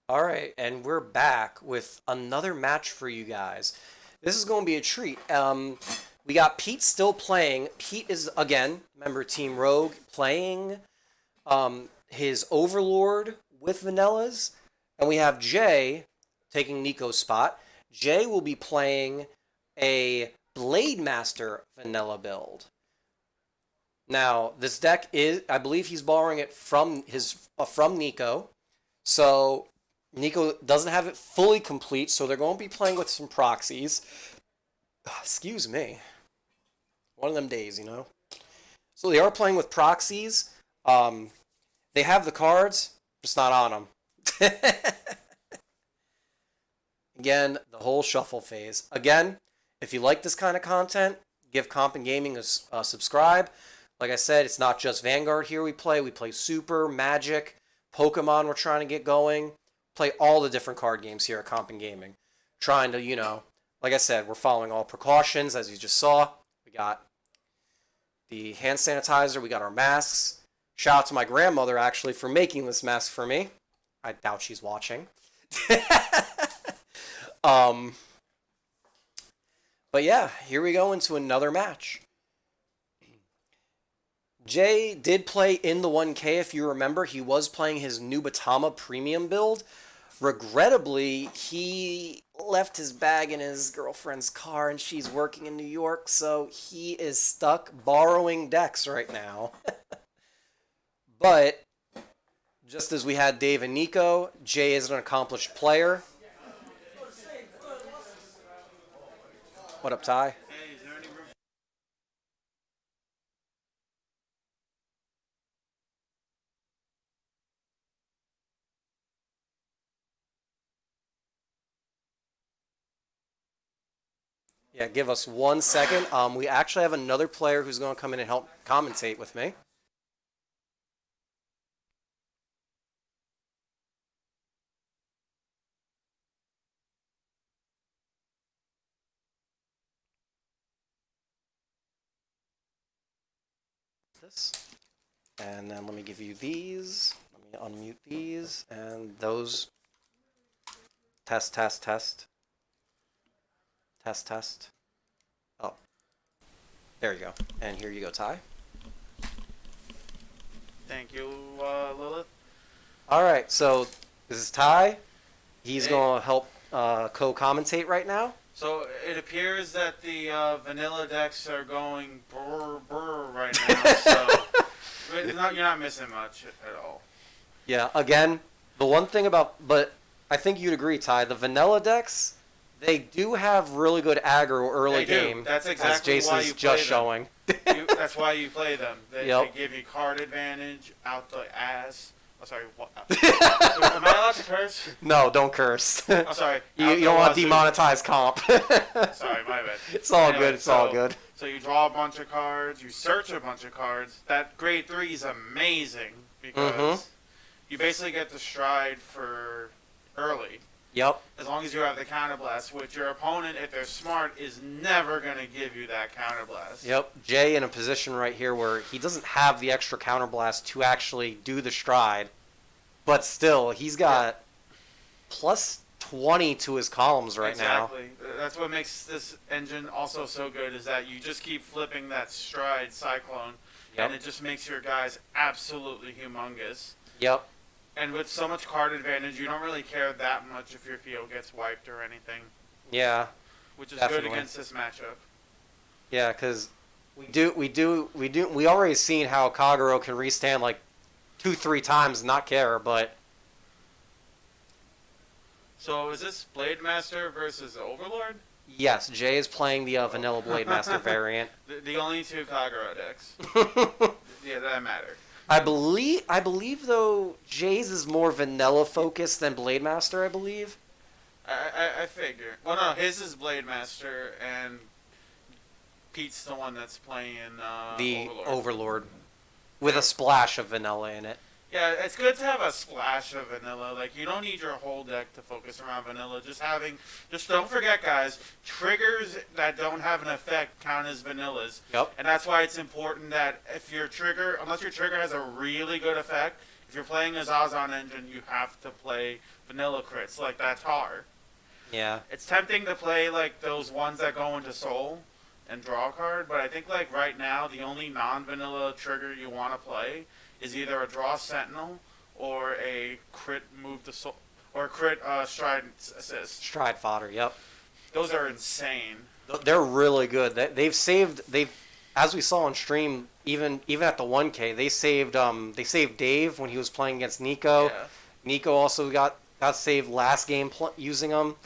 All right, and we're back with another match for you guys. This is going to be a treat. We got Pete still playing. Pete is, again, member Team Rogue, playing his Overlord with Vanillas. And we have Jay taking Nico's spot. Jay will be playing a Blade Master vanilla build. Now, this deck is, I believe he's borrowing it from Nico. So Nico doesn't have it fully complete, so they're going to be playing with some proxies. Excuse me. One of them days, you know. So they are playing with proxies. They have the cards, just not on them. Again, the whole shuffle phase. Again, if you like this kind of content, give Comp and Gaming a subscribe. Like I said, it's not just Vanguard here we play. We play Super, Magic, Pokemon we're trying to get going. Play all the different card games here at Comp and Gaming. Trying to, you know, like I said, we're following all precautions, as you just saw. We got the hand sanitizer. We got our masks. Shout out to my grandmother, actually, for making this mask for me. I doubt she's watching. But yeah, here we go into another match. Jay did play in the 1K, if you remember. He was playing his Nubatama premium build. Regrettably, he left his bag in his girlfriend's car and she's working in New York, so he is stuck borrowing decks right now. But just as we had Dave and Nico, Jay is an accomplished player. What up, Ty? Hey, is there any room? Yeah, give us 1 second. We actually have another player who's going to come in and help commentate with me. This. And then let me give you these. Let me unmute these and those. Test, test, test. Test, test. Oh. There you go. And here you go, Ty. Thank you, Lilith. All right, so this is Ty. He's Hey. going to help co-commentate right now. So it appears that the vanilla decks are going brr brr right now. So but you're not missing much at all. Yeah, again, the one thing about, but I think you'd agree, Ty, the vanilla decks, they do have really good aggro early They do. game. That's as exactly why Jason's you play just them. showing. That's why you play them. They Yep. give you card advantage out the ass. Oh, sorry. What? Am I allowed to curse? No, don't curse. Oh, sorry. you Out the don't want wazoo. demonetized comp. Sorry, my bad. It's all Anyway, good. It's all good. So you draw a bunch of cards, you search a bunch of cards. That grade 3 is amazing because Mhm. you basically get the stride for early. Yep. As long as you have the counterblast, which your opponent, if they're smart, is never going to give you that counterblast. Yep. Jay in a position right here where he doesn't have the extra counterblast to actually do the stride, but still he's got plus 20 to his columns right now. Exactly. That's what makes this engine also so good is that you just keep flipping that stride cyclone, Yep. and it just makes your guys absolutely humongous. Yep. And with so much card advantage, you don't really care that much if your field gets wiped or anything, Yeah. which is Definitely. good against this matchup. Yeah, because we already seen how Kagero can restand like 2-3 times and not care, but So is this Blade Master versus Overlord? yes, Jay is playing the Vanilla Blade Master variant. The only two Kagero decks. Yeah, that matter. I believe though Jay's is more vanilla focused than Blade Master, I believe. I figure. Well, no, his is Blade Master, and Pete's the one that's playing The Overlord. Overlord with a splash of vanilla in it. Yeah, it's good to have a splash of vanilla. Like, you don't need your whole deck to focus around vanilla. Just don't forget, guys, triggers that don't have an effect count as vanillas. Yep. And that's why it's important that if your trigger, unless your trigger has a really good effect, if you're playing a Zazan engine, you have to play vanilla crits, like that Tar. Yeah. It's tempting to play, like, those ones that go into Soul and draw a card, but I think, like, right now, the only non-vanilla trigger you want to play is either a draw Sentinel or a crit move to Soul, or a crit stride assist. Stride fodder. Yep. Those are insane. They're really good. They've as we saw on stream, even at the 1K, they saved Dave when he was playing against Nico. Yeah. Nico also got saved last game using them.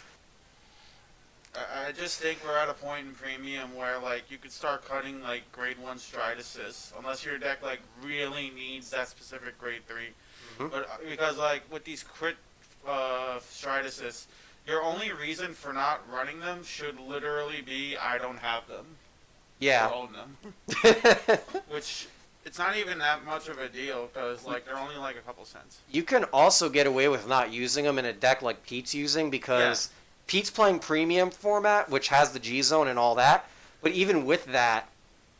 I just think we're at a point in Premium where, like, you could start cutting, like, grade 1 stride assists, unless your deck, like, really needs that specific grade 3. Mhm. But because, like, with these crit stride assists, your only reason for not running them should literally be I don't have them. Or Yeah. own them. Which, it's not even that much of a deal, because, like, they're only, like, a couple cents. You can also get away with not using them in a deck like Pete's using because Pete's playing premium format, which has the G zone and all that. But even with that,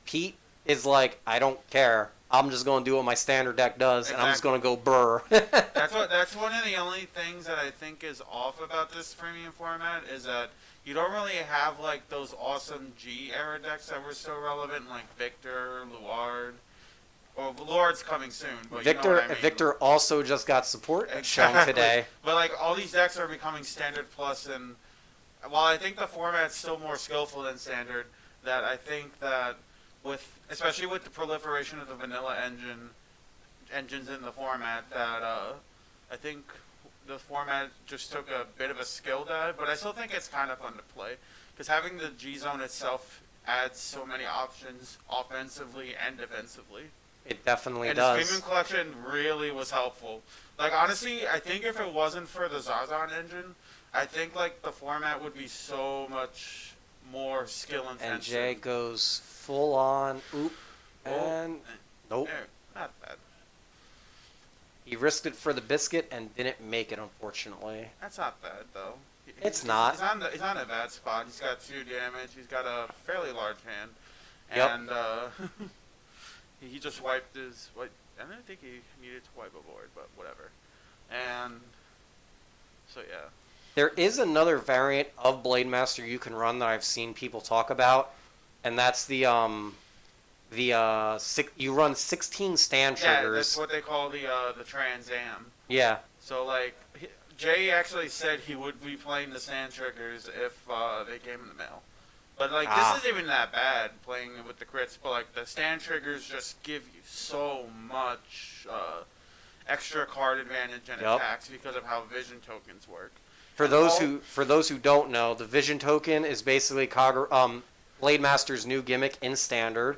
Pete is like, I don't care. I'm just going to do what my standard deck does, and I'm just going to go burr. That's one of the only things that I think is off about this premium format is that you don't really have, like, those awesome G era decks that were so relevant, like Victor, Luard, Well, Lord's coming soon, but Victor you know what I mean. Victor also just got support shown Exactly. today. But like all these decks are becoming standard plus, and while I think the format's still more skillful than standard, that I think that especially with the proliferation of the vanilla engines in the format, that I think the format just took a bit of a skill dive, but I still think it's kind of fun to play because having the G zone itself adds so many options offensively and defensively. It definitely And does. his premium collection really was helpful. Like honestly, I think if it wasn't for the Zazan engine, I think like the format would be so much more skill intensive. And Jay goes full on. Oop. Oh. And nope. Not bad. He risked it for the biscuit and didn't make it, unfortunately. That's not bad though. It's not. He's not in a bad spot. He's got 2 damage. He's got a fairly large hand, Yep. and he just wiped his. I didn't think he needed to wipe a board, but whatever. And so yeah. There is another variant of Blade Master you can run that I've seen people talk about, and that's you run 16 stand Yeah, triggers. that's what they call the Trans Am. Yeah. So like Jay actually said he would be playing the sand triggers if they came in the mail. But like this isn't even that bad playing with the crits. But like the stand triggers just give you so much extra card advantage and Yup. attacks because of how vision tokens work. For those who don't know, the Vision Token is basically Blade Master's new gimmick in Standard.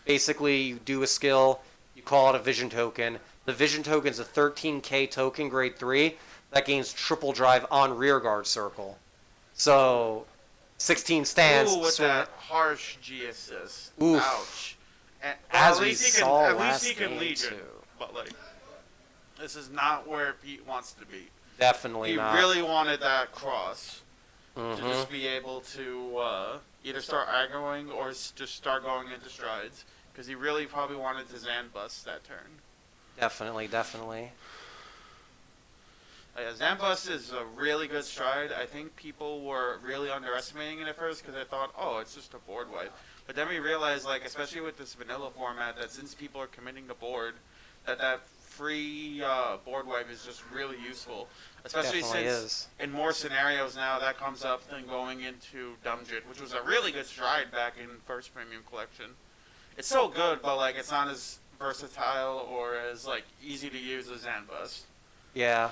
Basically, you do a skill, you call it a Vision Token. The Vision Token is a 13k token, grade 3, that gains triple drive on rearguard circle. So, 16 stands. Ooh, with swing- that harsh G assist. Oof. Ouch. And, As at we least he saw can, at last least he can game, Legion. too. But like, this is not where Pete wants to be. Definitely He not. really wanted that cross to Mhm. just be able to either start aggroing or just start going into strides. Because he really probably wanted to Zan bust that turn. Definitely. Yeah, Zan bust is a really good stride. I think people were really underestimating it at first because they thought, oh, it's just a board wipe. But then we realized, like, especially with this vanilla format, that since people are committing to board, that free board wipe is just really useful. Especially Definitely since is. in more scenarios now that comes up than going into Dumjit, which was a really good stride back in first premium collection. It's so good, but like it's not as versatile or as like easy to use as Zanbust. Yeah.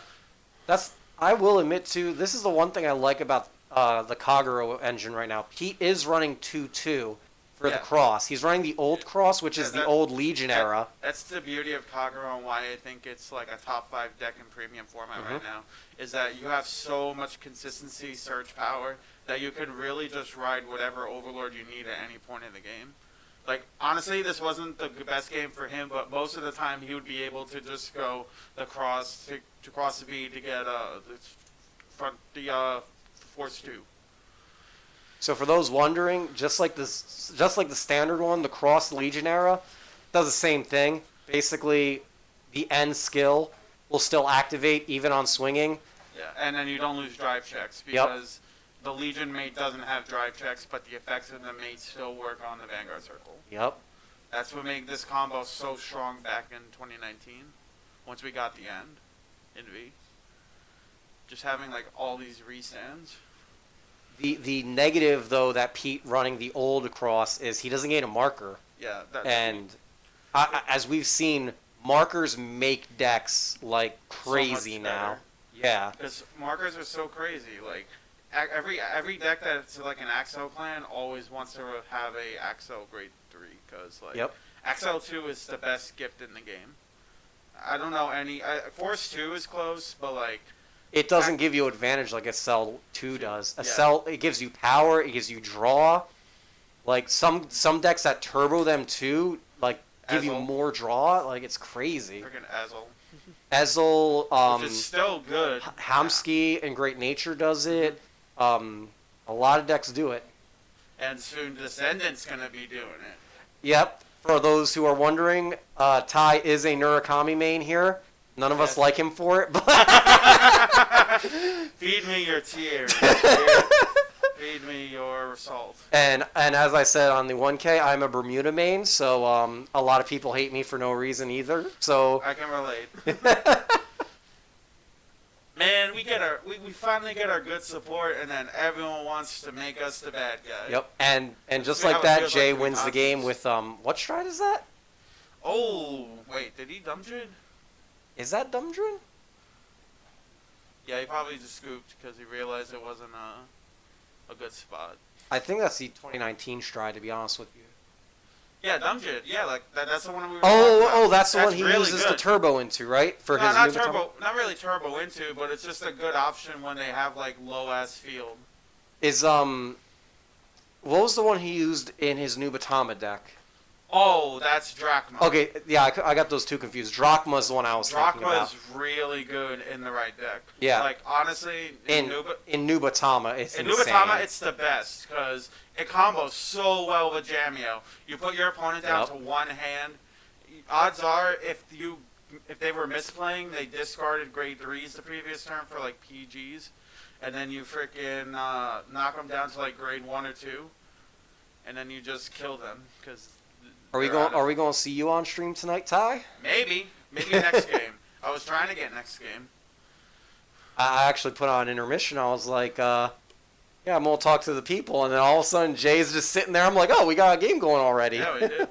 I will admit too, this is the one thing I like about the Kagero engine right now. He is running 2-2 for the Yeah. cross. He's running the old cross, which is the old Legion era. That's the beauty of Kagero and why I think it's like a top 5 deck in premium format right now, is that you have so much consistency, surge power, that you can really just ride whatever Overlord you need at any point in the game. Like, honestly, this wasn't the best game for him, but most of the time he would be able to just go the cross to cross the V to get the Force 2. So for those wondering, just like the standard one, the cross Legion era does the same thing. Basically, the end skill will still activate even on swinging. Yeah, and then you don't lose drive checks Yep. because the Legion mate doesn't have drive checks, but the effects of the mate still work on the Vanguard Circle. Yep. That's what made this combo so strong back in 2019, once we got the end in V. Just having like all these restands. The negative though that Pete running the old cross is he doesn't get a marker, Yeah, that's and as we've seen, markers make decks like crazy much now. better. Yeah. because markers are so crazy. Like every deck that's like an Axel clan always wants to have a Axel grade 3 because like Yep. Axel 2 is the best gift in the game. I don't know any Force 2 is close, but like It doesn't give you advantage like a Cell 2 does. A Yeah. Cell, it gives you power, it gives you draw. Like some decks that turbo them too, like give you Ezel. more draw. Like it's crazy. freaking Azel, Ezel, which is still good. Hamsky and Great Nature does it. A lot of decks do it. And soon Descendant's gonna be doing it. Yep. For those who are wondering, Ty is a Murakami main here. None of us Yes. like him for it, but Feed me your tears. Feed me your salt. And as I said on the 1K, I'm a Bermuda main, so a lot of people hate me for no reason either. So I can relate. Man, we finally get our good support, and then everyone wants to make us the bad guy. yep. And just See how like it that, feels Jay like to be wins the game conscious. with what stride is that? Oh, wait, did he dump trade? Is that Dumdrin? Yeah, he probably just scooped because he realized it wasn't a good spot. I think that's the 2019 stride, to be honest with you. Yeah, Dumjit. Yeah, like that's the one we were Oh, talking about. that's the one he really uses good. the turbo into, right? For No, his not new baton? turbo, not really turbo into, but it's just a good option when they have like low ass field. Is what was the one he used in his new Batama deck? Oh, that's Drachma. Okay, yeah, I got those two confused. Drachma's the one I was thinking Drachma about. is really good in the right deck. Yeah. Like honestly, In new Batama, it's in insane. Nubatama, it's the best because it combos so well with Jamio. You put your opponent down Yep. to one hand. Odds are, if they were misplaying, they discarded grade 3s the previous turn for like PGs, and then you freaking knock them down to like grade 1 or 2, and then you just kill them because. Are we going to see you on stream tonight, Ty? Maybe next game. I was trying to get next game. I actually put on intermission. I was like, yeah, I'm gonna talk to the people, and then all of a sudden Jay's just sitting there. I'm like, oh, we got a game going already. Yeah, we did.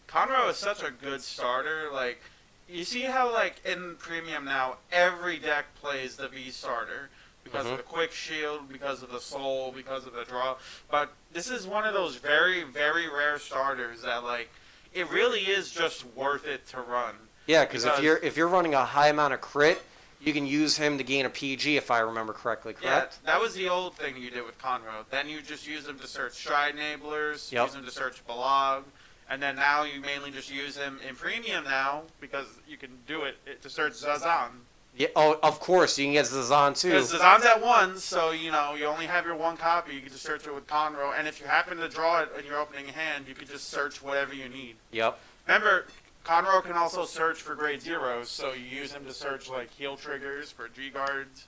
Conroe is such a good starter. Like, you see how like in Premium now, every deck plays the V starter because of the quick shield, because of the soul, because of the draw. But this is one of those very, very rare starters that like it really is just worth it to run. Yeah, because if you're running a high amount of crit, you can use him to gain a PG if I remember correctly. Correct? Yeah, that was the old thing you did with Conroe. Then you just use him to search Stride Enablers, Yep. use him to search Balog, and then now you mainly just use him in Premium now because you can do it to search Zazan. Yeah. Oh, of course, you can get Zazan too. Because Zazan's at 1, so you only have your one copy. You can just search it with Conroe, and if you happen to draw it in your opening hand, you can just search whatever you need. Yep. Remember, Conroe can also search for grade 0s, so you use him to search like heal triggers for G guards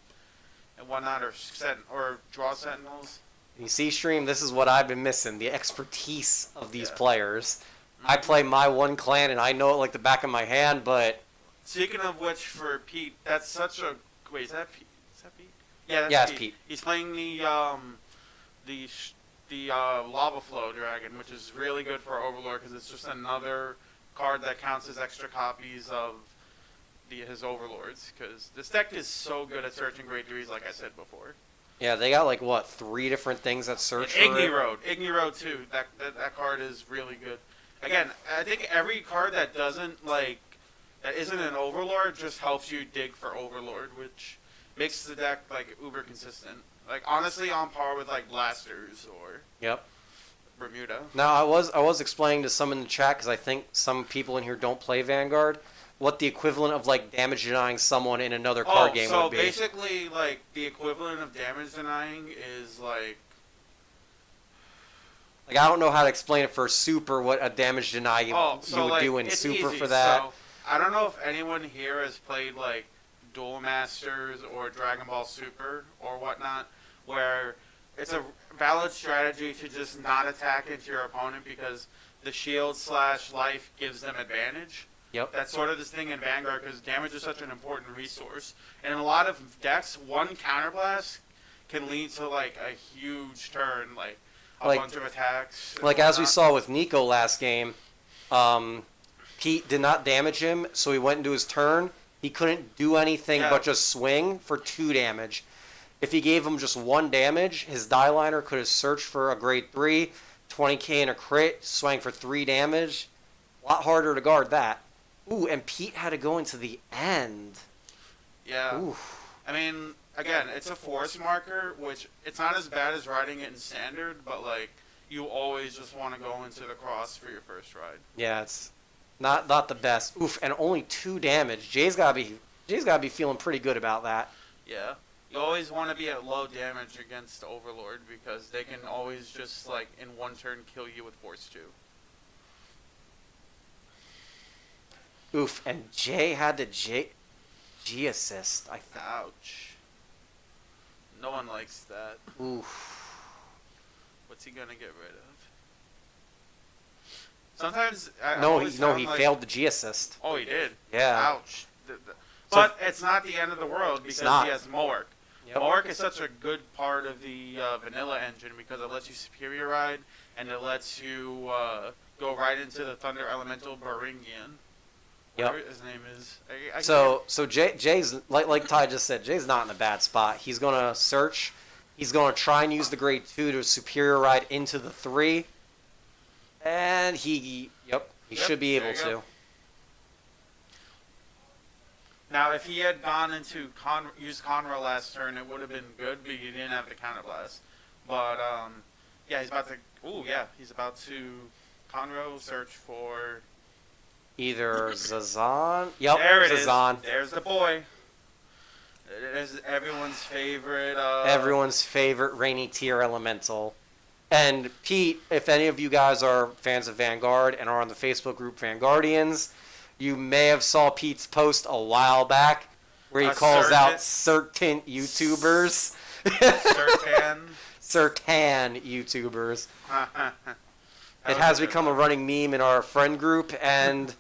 and whatnot, or draw sentinels. You see, stream. This is what I've been missing: the expertise of these Yeah. players. I play my one clan, and I know it like the back of my hand, but Speaking of which, for Pete, that's such a wait. Is that Pete? Is that Pete? Yeah, that's Yeah, it's Pete. Pete. He's playing the Lava Flow Dragon, which is really good for Overlord because it's just another card that counts as extra copies of his Overlords. Because this deck is so good at searching grade 3s, like I said before. yeah, they got like what 3 different things that search for Igni it? Road. Igni Road too. That card is really good. Again, I think every card that isn't an Overlord just helps you dig for Overlord, which makes the deck like uber consistent. Like honestly, on par with like Blasters or Yep. Bermuda. Now I was explaining to some in the chat because I think some people in here don't play Vanguard. What the equivalent of like damage denying someone in another card game so would be. basically, like the equivalent of damage denying is like. Like I don't know how to explain it for super. What a damage deny you would do in it's super easy. for that. So, I don't know if anyone here has played like Duel Masters or Dragon Ball Super or whatnot, where it's a valid strategy to just not attack into your opponent because the shield/life gives them advantage. Yep. That's sort of this thing in Vanguard because damage is such an important resource. And in a lot of decks, one counterblast can lead to like a huge turn, like a bunch of attacks. and Like as we whatnot. saw with Nico last game, Pete did not damage him, so he went into his turn. He couldn't do anything Yeah. but just swing for 2 damage. If he gave him just 1 damage, his die liner could have searched for a grade 3, 20k and a crit, swang for 3 damage. A lot harder to guard that. Ooh, and Pete had to go into the end. Yeah. Ooh. I mean, again, it's a force marker, which it's not as bad as riding it in standard, but like you always just want to go into the cross for your first ride. Yeah, it's not the best. Oof, and only 2 damage. Jay's gotta be feeling pretty good about that. Yeah. You always want to be at low damage against Overlord because they can always just like in one turn kill you with force 2. Oof, and Jay had to G assist. I think. Ouch. No one likes that. Oof. What's he gonna get rid of? Sometimes I No, always found, he like, failed the G assist. Oh, he did. Yeah. Ouch. But it's not the end of the world because not. he has Mork. Yep. Mork is such a good part of the vanilla engine because it lets you superior ride and it lets you go right into the Thunder Elemental Baringian. Yep. Whatever his name is. I So Jay's like Ty just said. Jay's not in a bad spot. He's gonna search. He's gonna try and use the grade 2 to superior ride into the 3, and he should be there able you to. go. Now, if he had gone into used Conroe last turn, it would have been good, but he didn't have the counterblast. But yeah, he's about to. Ooh, yeah, he's about to Conroe search for. Either Zazan. Yep, There it is. Zazan. There's the boy. It is everyone's favorite. Everyone's favorite rainy tier elemental. And Pete, if any of you guys are fans of Vanguard and are on the Facebook group Vanguardians, you may have saw Pete's post a while back where he calls out certain YouTubers. Certain YouTubers. It has become a running meme in our friend group, and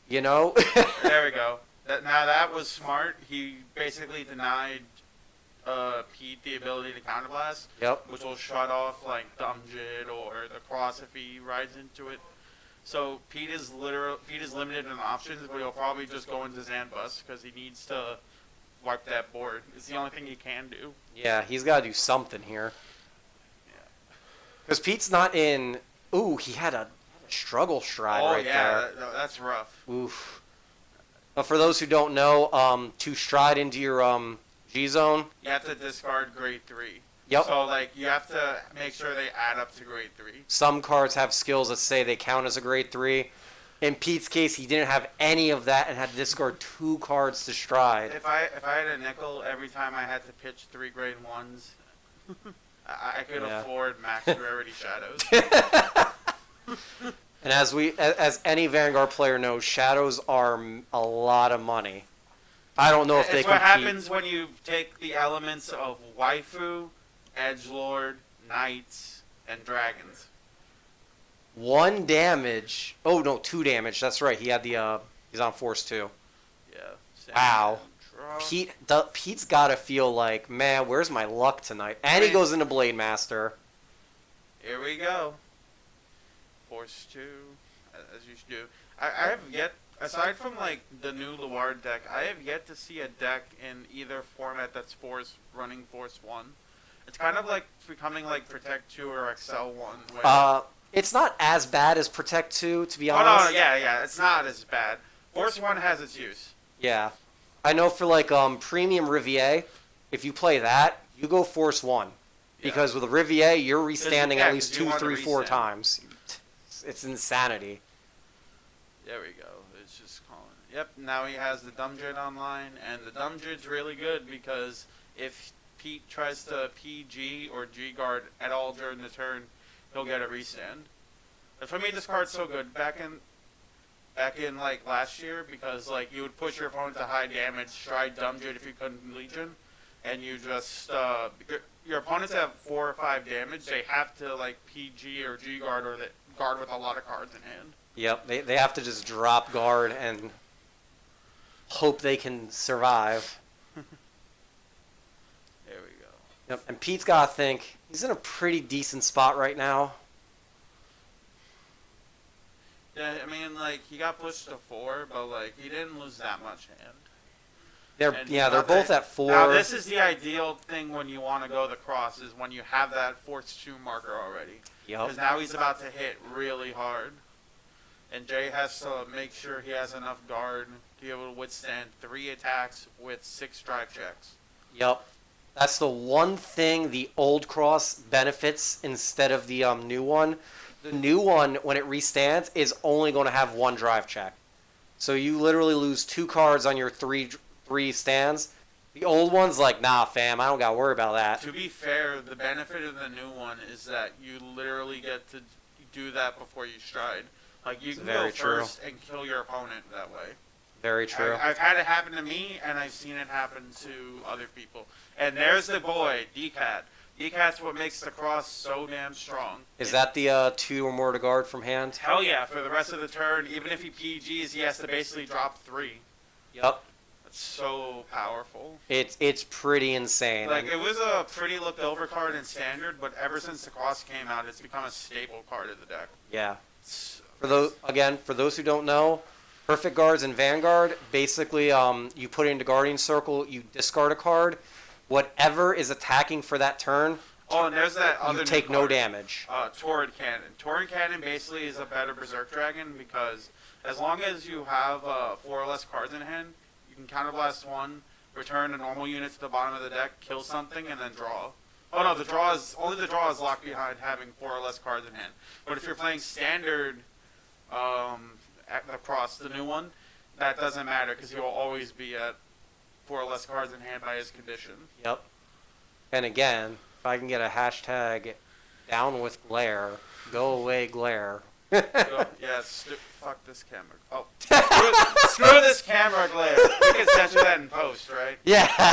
you know. There we go. Now that was smart. He basically denied Pete the ability to counterblast. Yep. Which will shut off like Dumjit or the cross if he rides into it. So Pete is limited in options, but he'll probably just go into Zanbus because he needs to wipe that board. It's the only thing he can do. Yeah, he's got to do something here. Because Pete's not in. Ooh, he had a struggle stride right there. That's rough. Oof. But for those who don't know, to stride into your G zone. You have to discard grade 3. Yep. So like you have to make sure they add up to grade 3. Some cards have skills that say they count as a grade 3. In Pete's case, he didn't have any of that and had to discard 2 cards to stride. If I had a nickel every time I had to pitch 3 grade 1s, I could afford max rarity shadows. And as any Vanguard player knows, shadows are a lot of money. I don't know if they It's compete. what happens when you take the elements of waifu, edgelord, knights, and dragons. 1 damage. Oh no, 2 damage. That's right. He had the he's on force 2. Yeah. Wow. Draw. Pete's got to feel like, man, where's my luck tonight? And he goes into Blade Master. Here we go. Force 2, as you should do. I have yet, aside from like the new Luard deck, I have yet to see a deck in either format that's running Force 1. It's kind of like becoming like Protect 2 or Excel 1. Where It's not as bad as Protect 2, to be oh honest. no, yeah, it's not as bad. Force 1 has its use. Yeah. I know for like Premium Riviere, if you play that, you go Force 1. Because with a Riviere, you're restanding at least 2, 3, 4 times. It's insanity. There we go. It's just calling. Yep, now he has the Dumjit online, and the Dumjit's really good because if Pete tries to PG or G-guard at all during the turn, he'll get a restand. But for me, this card's so good. Back in like last year, because like you would push your opponent to high damage, stride Dumjit if you couldn't Legion, and you just your opponents have 4 or 5 damage. They have to like PG or G guard or guard with a lot of cards in hand. Yep, they have to just drop guard and hope they can survive. There we go. Yep, and Pete's got to think he's in a pretty decent spot right now. Yeah, I mean, like, he got pushed to 4, but, like, he didn't lose that much hand. They're both at 4. Now, this is the ideal thing when you want to go the cross, is when you have that Force 2 marker already. Yep. Because now he's about to hit really hard. And Jay has to make sure he has enough guard to be able to withstand 3 attacks with 6 strike checks. Yep. That's the one thing the old cross benefits instead of the new one. The new one, when it restands, is only going to have 1 drive check. So you literally lose 2 cards on your 3 stands. The old one's like, nah, fam, I don't got to worry about that. To be fair, the benefit of the new one is that you literally get to do that before you stride. Like, you can go first and kill your opponent that way. Very true. I've had it happen to me, and I've seen it happen to other people. And there's the boy, D-Cat. ECAT's what makes the cross so damn strong. Is that the 2 or more to guard from hand? Hell yeah, for the rest of the turn, even if he PGs, he has to basically drop 3. Yep. That's so powerful. It's pretty insane. Like, it was a pretty looked over card in Standard, but ever since the cross came out, it's become a staple card of the deck. Yeah. It's, For those who don't know, Perfect Guards in Vanguard, basically you put it into Guardian Circle, you discard a card. Whatever is attacking for that turn, oh, and there's that other you new take no card. damage. Torrid Cannon. Torrid Cannon basically is a better Berserk Dragon because as long as you have 4 or less cards in hand, you can counterblast 1, return a normal unit to the bottom of the deck, kill something, and then draw. Oh no, only the draw is locked behind having 4 or less cards in hand. But if you're playing Standard across the new one, that doesn't matter because he will always be at 4 or less cards in hand by his condition. Yep. And again, if I can get a hashtag down with glare, go away glare. So, yeah, fuck this camera. Oh, screw this camera glare. We can censor that in post, right? Yeah.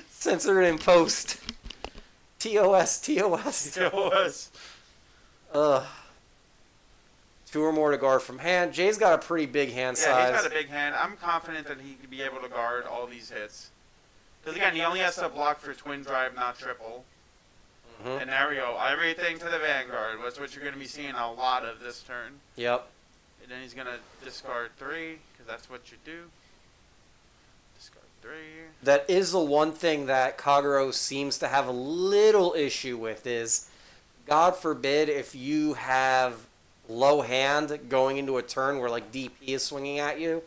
Censor it in post. TOS. It was. Ugh. 2 or more to guard from hand. Jay's got a pretty big hand Yeah, size. he's got a big hand. I'm confident that he could be able to guard all these hits. Because again, he only has to block for twin drive, not triple. Mhm. And there we go. Everything to the Vanguard. That's what you're going to be seeing a lot of this turn. Yep. And then he's going to discard 3, because that's what you do. Discard 3. That is the one thing that Kagero seems to have a little issue with is, God forbid, if you have low hand going into a turn where like DP is swinging at you.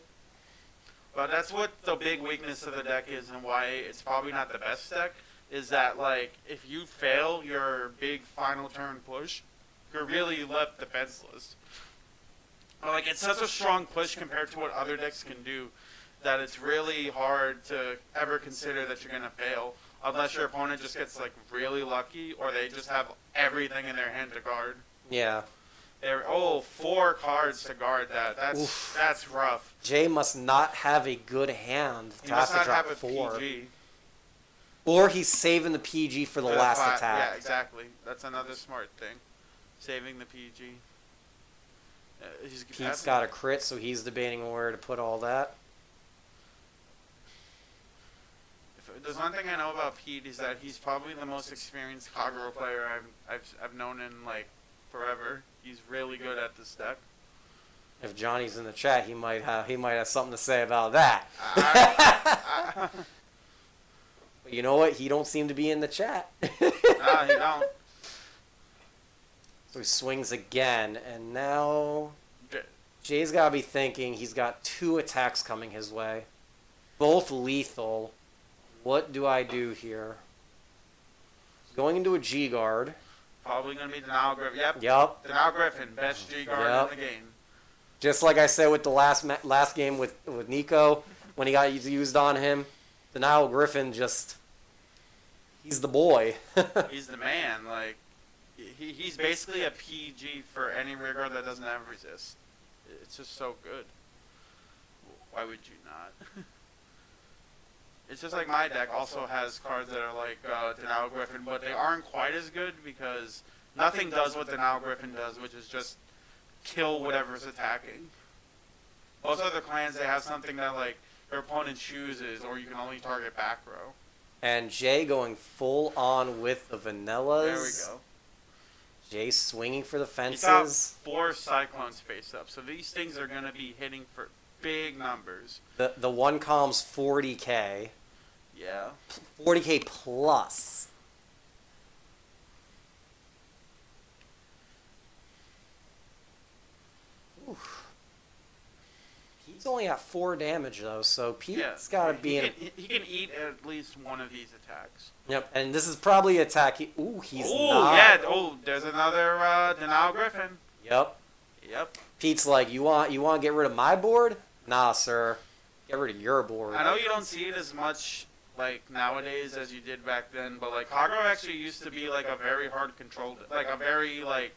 But that's what the big weakness of the deck is and why it's probably not the best deck, is that, like, if you fail your big final turn push, you're really left defenseless. Like, it's such a strong push compared to what other decks can do that it's really hard to ever consider that you're going to fail unless your opponent just gets, like, really lucky or they just have everything in their hand to guard. Yeah. 4 cards to guard that. That's rough. Jay must not have a good hand He to must have to not drop have a 4. PG. Or he's saving the PG for the last attack. Yeah, exactly. That's another smart thing. Saving the PG. Pete's got a crit, so he's debating where to put all that. There's one thing I know about Pete is that he's probably the most experienced Kagero player I've known in like forever. He's really good at this deck. If Johnny's in the chat, he might have something to say about that. But you know what? He don't seem to be in the chat. Nah, he don't. So he swings again, and now Jay's got to be thinking he's got 2 attacks coming his way. Both lethal. What do I do here? Going into a G guard. Probably gonna be Denial Griffin. Yep. Yup. Denial Griffin, best G guard in the game. Just like I said with the last game with Nico, when he got used on him, Denial Griffin he's the boy. He's the man. Like, he's basically a PG for any rear guard that doesn't have resist. It's just so good. Why would you not? It's just like my deck also has cards that are like Denial Griffin, but they aren't quite as good because nothing does what Denial Griffin does, which is just kill whatever's attacking. Most other clans, they have something that like your opponent chooses, or you can only target back row. And Jay going full on with the vanillas. There we go. Jay swinging for the He's got fences. 4 Cyclones face up, so these things are going to be hitting for big numbers. The one column's 40k. Yeah. 40k plus. Oof. Pete's only at 4 damage though, so Pete's got to be in. He can eat at least one of these attacks. Yep, and this is probably attack. He's not. Yeah. Oh, there's another Denial Griffin. Yep. Yep. Pete's like, you want to get rid of my board? Nah, sir. Get rid of your board. I know you don't see it as much like nowadays as you did back then, but like Kagero actually used to be like a very hard control, like a very like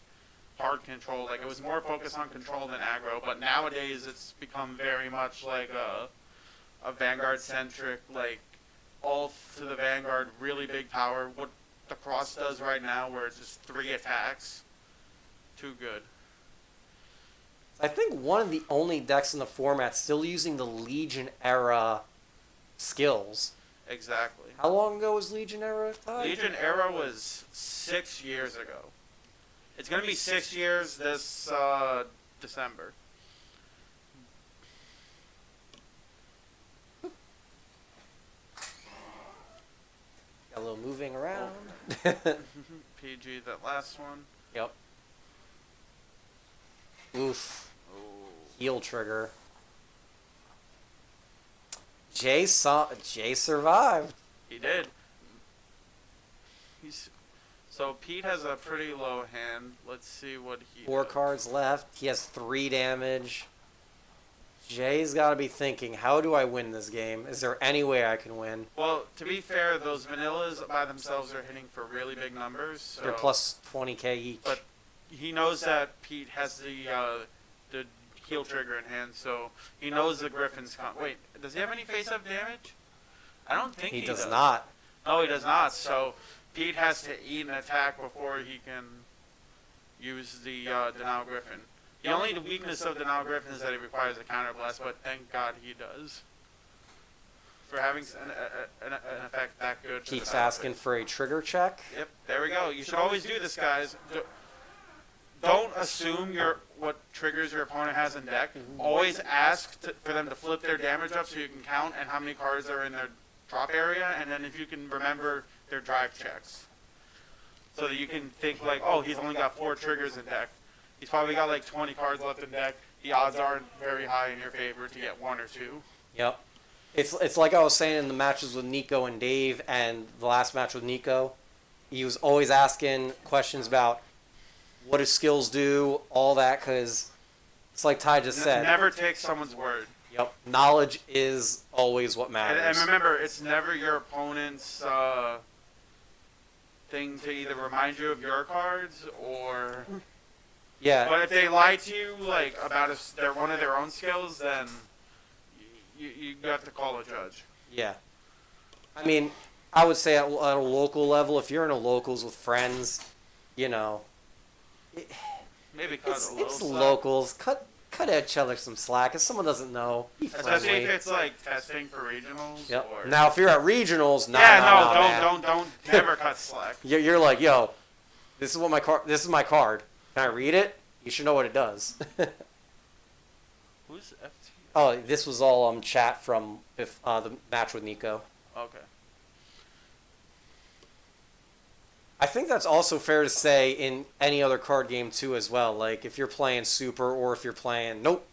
hard control. Like it was more focused on control than aggro, but nowadays it's become very much like a Vanguard centric like all to the Vanguard, really big power. What the Cross does right now, where it's just 3 attacks, too good. I think one of the only decks in the format still using the Legion era skills. Exactly. How long ago was Legion era? Legion era was 6 years ago. It's gonna be 6 years this December. Got a little moving around. PG, that last one. Yep. Oof. Oh. Heal trigger. Jay survived. He did. So Pete has a pretty low hand. Let's see what he 4 does. cards left. He has 3 damage. Jay's got to be thinking, how do I win this game? Is there any way I can win? Well, to be fair, those vanillas by themselves are hitting for really big numbers. So. They're plus 20k each. But he knows that Pete has the heal trigger in hand, so he knows the Griffin's Wait, does he have any face-up damage? I don't think he does not. No, he does not. So Pete has to eat an attack before he can use the Denial Griffin. The only weakness of Denial Griffin is that it requires a counterblast, but thank God he does. For having an effect that good. Keeps asking for a trigger check. Yep, there we go. You should always do this, guys. Don't assume what triggers your opponent has in deck. Always ask for them to flip their damage up so you can count and how many cards are in their drop area, and then if you can remember their drive checks. So that you can think like, oh, he's only got 4 triggers in deck. He's probably got like 20 cards left in deck. The odds aren't very high in your favor to get 1 or 2. Yep. It's like I was saying in the matches with Nico and Dave, and the last match with Nico, he was always asking questions about what do skills do, all that, because it's like Ty just said. Never take someone's word. Yep. Knowledge is always what matters. And remember, it's never your opponent's thing to either remind you of your cards or. Yeah. But if they lie to you like about one of their own skills, then you have to call a judge. Yeah. I mean, I would say at a local level, if you're in a locals with friends, you know, Maybe cut it's a little. slack. locals. Cut each other some slack. If someone doesn't know, be Especially friendly. if it's like testing for regionals. Yep. Or... Now, if you're at regionals, don't never cut slack. You're like, yo, this is what my card. This is my card. Can I read it? You should know what it does. Who's FT? Oh, this was all chat from the match with Nico. Okay. I think that's also fair to say in any other card game too as well. Like if you're playing Super or if you're playing... Nope.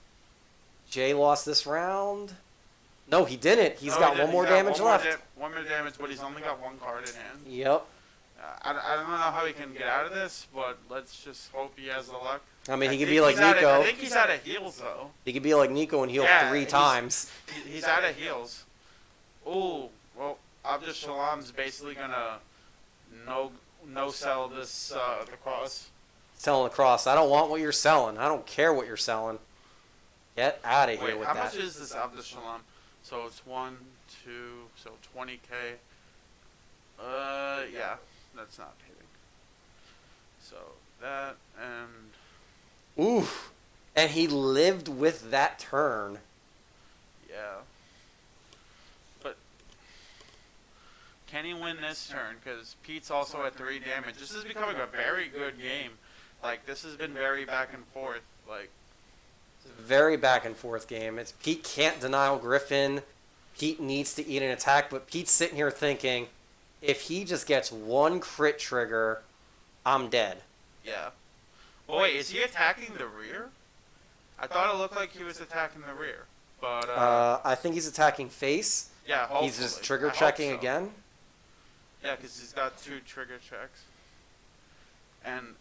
Jay lost this round. No, he didn't. He's got one more damage left. One more damage, but he's only got 1 card in hand. Yep. I don't know how he can get out of this, but let's just hope he has the luck. I mean, he could think be like he's Nico. I think he's out of heals, though. He could be like Nico and heal Yeah, 3 he's- times. He's out of heals. Ooh, well, Abdus Shalom's basically gonna no sell this the cross. Selling the cross. I don't want what you're selling. I don't care what you're selling. Get out of here Wait, with how that. much is this Abdus Shalom? So it's 1, 2, so 20k. Yeah, that's not hitting. So that and Ooh. And he lived with that turn. yeah. But can he win this turn? Because Pete's also at 3 damage. This is becoming a very good game. Like, this has been very back and forth. Like, It's a very back and forth game. It's Pete can't denial Griffin. Pete needs to eat an attack, but Pete's sitting here thinking, if he just gets 1 crit trigger, I'm dead. yeah. Oh, wait, is he attacking the rear? I thought it looked like he was attacking the rear. But, I think he's attacking face. yeah, hopefully. He's just trigger I hope checking so. again. Yeah, because he's got 2 trigger checks. And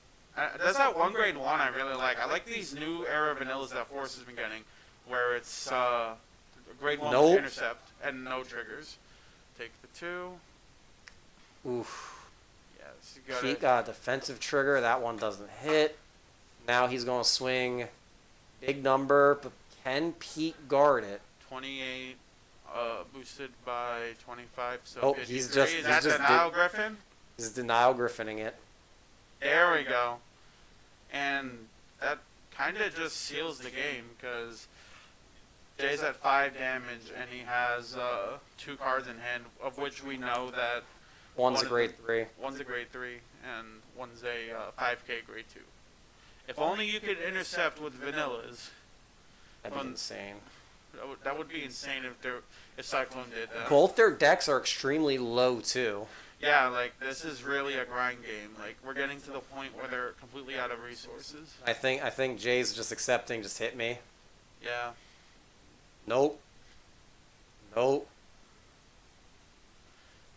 there's that one grade 1 I really like. I like these new era vanillas that Force has been getting, where it's grade 1 Nope. with intercept and no triggers. Take the 2. Oof. Yes, you got Pete it. got a defensive trigger. That one doesn't hit. Now he's going to swing big number, but can Pete guard it? 28. Boosted by 25, so Oh, 53. he's just- Is he's that just Denial Griffin? He's denial griffining it. There we go. And that kind of just seals the game because Jay's at 5 damage and he has 2 cards in hand, of which we know that One's One a of grade 3. one's a grade 3 and one's a 5k grade 2. If only you could intercept with vanillas. That'd be Fun. insane. That would be insane if Cyclone did that. Both their decks are extremely low too. Yeah, like this is really a grind game. Like we're getting to the point where they're completely out of resources. I think Jay's just accepting. Just hit me. Yeah. Nope. Nope.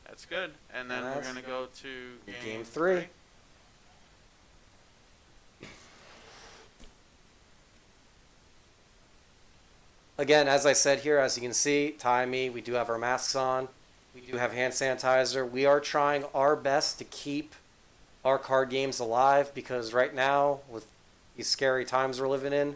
That's good. And then we're That's- gonna go to Game 3. Again, as I said here, as you can see, Ty and me, we do have our masks on. We do have hand sanitizer. We are trying our best to keep our card games alive because right now, with these scary times we're living in,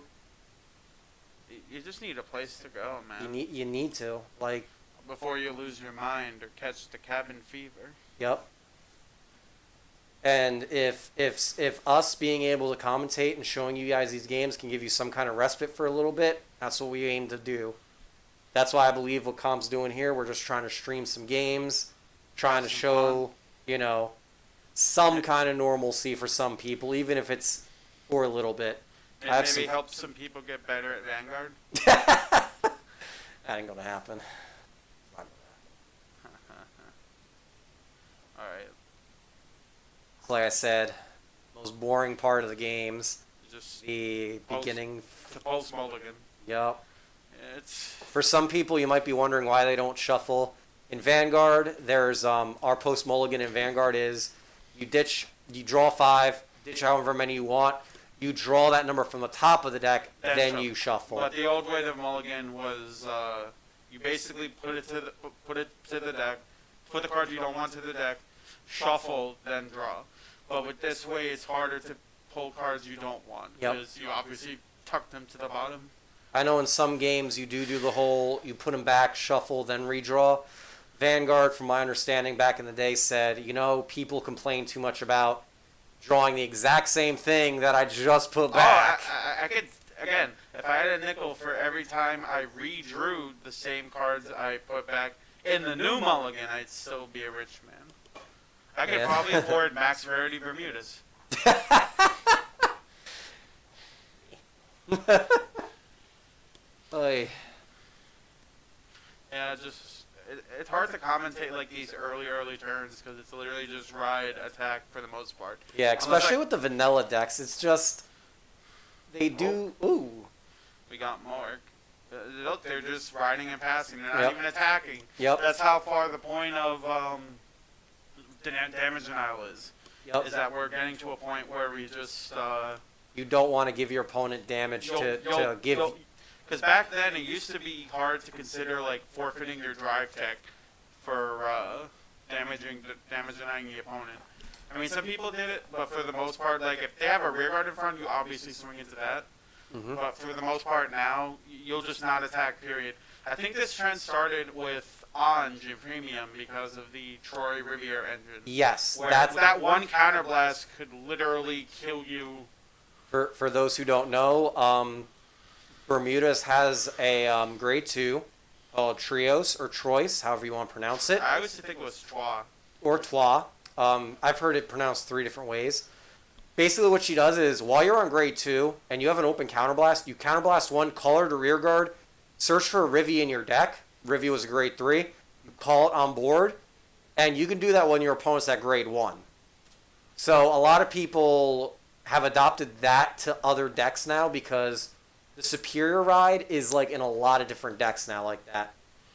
You just need a place to go, man. you need to. Like, Before you lose your mind or catch the cabin fever. yep. And if us being able to commentate and showing you guys these games can give you some kind of respite for a little bit, that's what we aim to do. That's why I believe what Comp's doing here. We're just trying to stream some games, trying to Some show, some kind of normalcy for some people, even if it's for a little bit. And I have maybe some- help some people get better at Vanguard. That ain't gonna happen. Alright. Like I said, most boring part of the games, Just the Pulse. beginning. to Pulse Mulligan. Yup. It's For some people, you might be wondering why they don't shuffle. In Vanguard, there's our post mulligan in Vanguard is you draw 5, ditch however many you want. You draw that number from the top of the deck, Then then shuffle. you shuffle. But the old way of Mulligan was you basically put it to the deck, put the cards you don't want to the deck, shuffle, then draw. But with this way, it's harder to pull cards you don't want Yep. because you obviously tuck them to the bottom. I know in some games you do the whole, you put them back, shuffle, then redraw. Vanguard, from my understanding back in the day, said, people complain too much about drawing the exact same thing that I just put back. I could again. If I had a nickel for every time I redrew the same cards I put back in the new Mulligan, I'd still be a rich man. I could Yeah. probably afford max rarity Bermudas. Oy. Yeah, it's hard to commentate like these early turns because it's literally just ride attack for the most part. Yeah, especially Unless with the vanilla decks, it's just they do. Ooh, we got Mork. Look, they're just riding and passing. They're not Yep. even attacking. yep, That's how far the point of damage denial is. yep. Is that we're getting to a point where we just You don't want to give your opponent damage to give. because back then it used to be hard to consider like forfeiting your drive tech for damaging denying the opponent. I mean, some people did it, but for the most part, like if they have a rear guard in front, you obviously swing into that. Mhm. But for the most part now, you'll just not attack. Period. I think this trend started with Anj in Premium because of the Troy Riviere engine. Yes, Where that's that one counterblast could literally kill you. for those who don't know. Bermuda's has a grade 2 called Trios or Troyes, however you want to pronounce it, I used to think it was Troy. or Trois. I've heard it pronounced 3 different ways. Basically, what she does is while you're on grade 2 and you have an open counterblast, you counterblast one, call her to rear guard, search for a Rivi in your deck. Rivi was a grade 3. You call it on board, and you can do that when your opponent's at grade 1. So a lot of people have adopted that to other decks now because the Superior Ride is like in a lot of different decks now like that.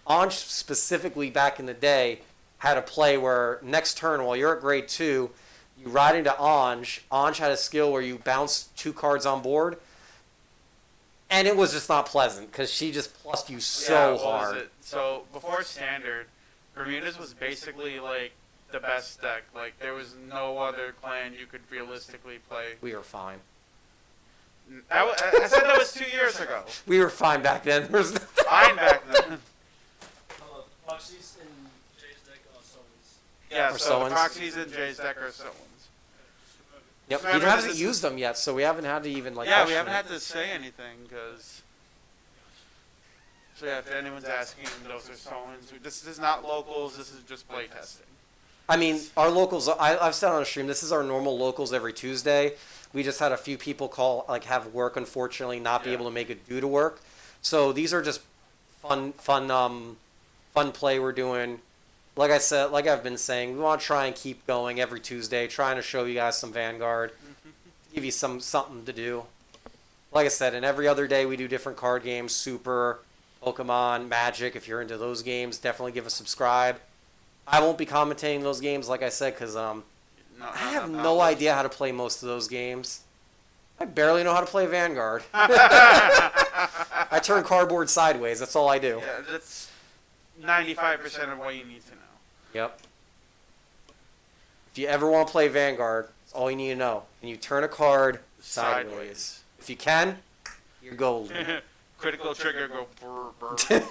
Anj specifically back in the day had a play where next turn while you're at grade 2, you ride into Anj. Anj had a skill where you bounce 2 cards on board. And it was just not pleasant because she just plussed you so what was hard. it? So before Standard, Bermuda's was basically like the best deck. Like there was no other clan you could realistically play. We were fine. I said that was 2 years ago. We were fine back then. There was Fine back then. Yeah, Or so the Sowens. proxies in Jay's deck are Sowens. Yep. So He remember, hasn't this is- used them yet, so we haven't had to even like. Yeah, we question haven't it. had to say anything because. So yeah, if anyone's asking, those are Sowens. This is not locals. This is just play testing. I mean, our locals. I've said on a stream. This is our normal locals every Tuesday. We just had a few people call, like have work, unfortunately, not be Yeah. able to make it due to work. So these are just fun play we're doing. Like I said, like I've been saying, we want to try and keep going every Tuesday, trying to show you guys some Vanguard, give you something to do. Like I said, and every other day we do different card games, Super, Pokemon, Magic. If you're into those games, definitely give a subscribe. I won't be commentating those games, like I said, because I have no idea how to play most of those games. I barely know how to play Vanguard. I turn cardboard sideways. That's all I do. Yeah, that's 95% of what you need to know. Yep. If you ever want to play Vanguard, that's all you need to know. And you turn a card sideways. If you can, you're golden. Critical trigger go brr, brr.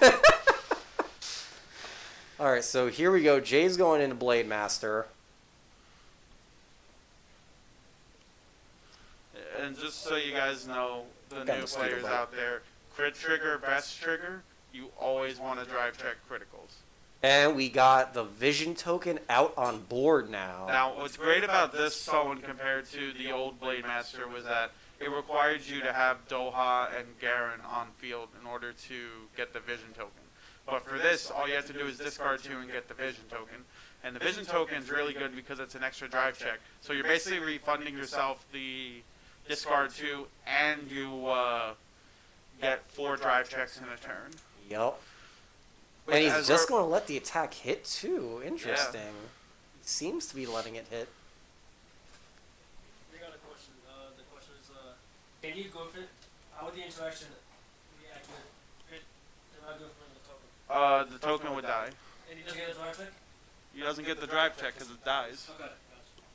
All right, so here we go. Jay's going into Blade Master. And just so you guys know, the Got new mosquito players bite. out there, crit trigger, best trigger, you always want to drive check criticals. And we got the Vision token out on board now. Now, what's great about this Sowen compared to the old Blade Master was that it required you to have Doha and Garen on field in order to get the Vision token. But for this, all you have to do is discard 2 and get the Vision token. And the Vision token is really good because it's an extra drive check. So you're basically refunding yourself the discard 2 and you get 4 drive checks in a turn. Yep. Which, And he's as just we're- going to let the attack hit, too. Interesting. He seems to be letting it hit. We got a question. The question is, can you go for it? How would the interaction react with it? Can I go for the token? The token would die. And he doesn't get a drive check? He doesn't get the drive check because it dies. Okay,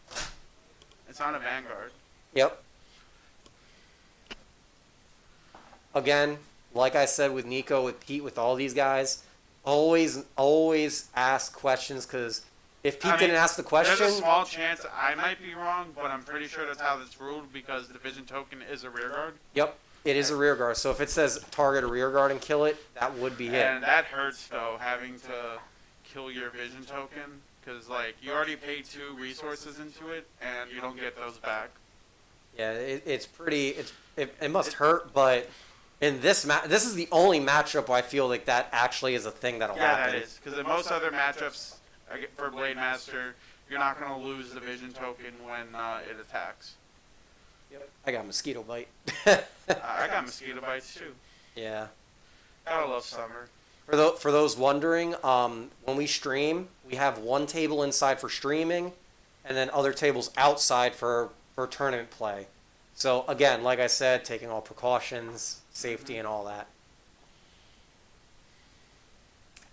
gotcha. It's not a Vanguard. Yep. Again, like I said with Nico, with Pete, with all these guys, always ask questions, because if Pete I mean, didn't ask the question, There's a small chance I might be wrong, but I'm pretty sure that's how it's ruled because the Vision token is a rear guard. yep, it is a rear guard. So if it says target a rear guard and kill it, that would be it. And that hurts though, having to kill your Vision token, because like you already paid 2 resources into it, and you don't get those back. Yeah, it's pretty. It must hurt, but in this this is the only matchup where I feel like that actually is a thing that'll Yeah, happen. that is, because in most other matchups for Blade Master, you're not going to lose the Vision token when it attacks. I got mosquito bite. I got mosquito bites too. Yeah. Gotta love summer. For those wondering, when we stream, we have one table inside for streaming, and then other tables outside for tournament play. So again, like I said, taking all precautions, safety, and all that.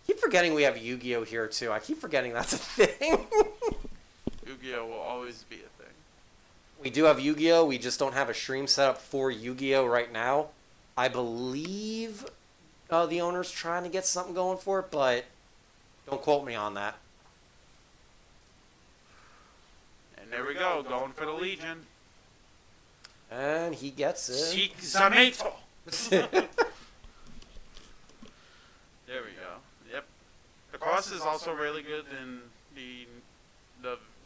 Keep forgetting we have Yu-Gi-Oh here too. I keep forgetting that's a thing. Yu-Gi-Oh will always be a thing. We do have Yu-Gi-Oh. We just don't have a stream set up for Yu-Gi-Oh right now. I believe the owner's trying to get something going for it, but don't quote me on that. And there we go, going for the Legion. And he gets it. Seek Zameto. There we go. Yep. The cost is also really good in the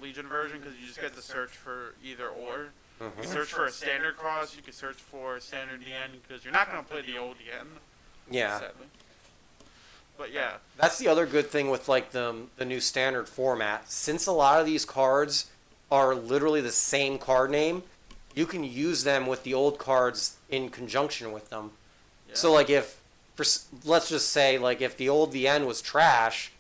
Legion version because you just get to search for either or. You Mhm. can search for a standard cross. You can search for standard DN because you're not going to play the old DN. Yeah. Sadly. But yeah. That's the other good thing with like the new standard format. Since a lot of these cards are literally the same card name, you can use them with the old cards in conjunction with them. Yeah. So like let's just say like if the old VN was trash,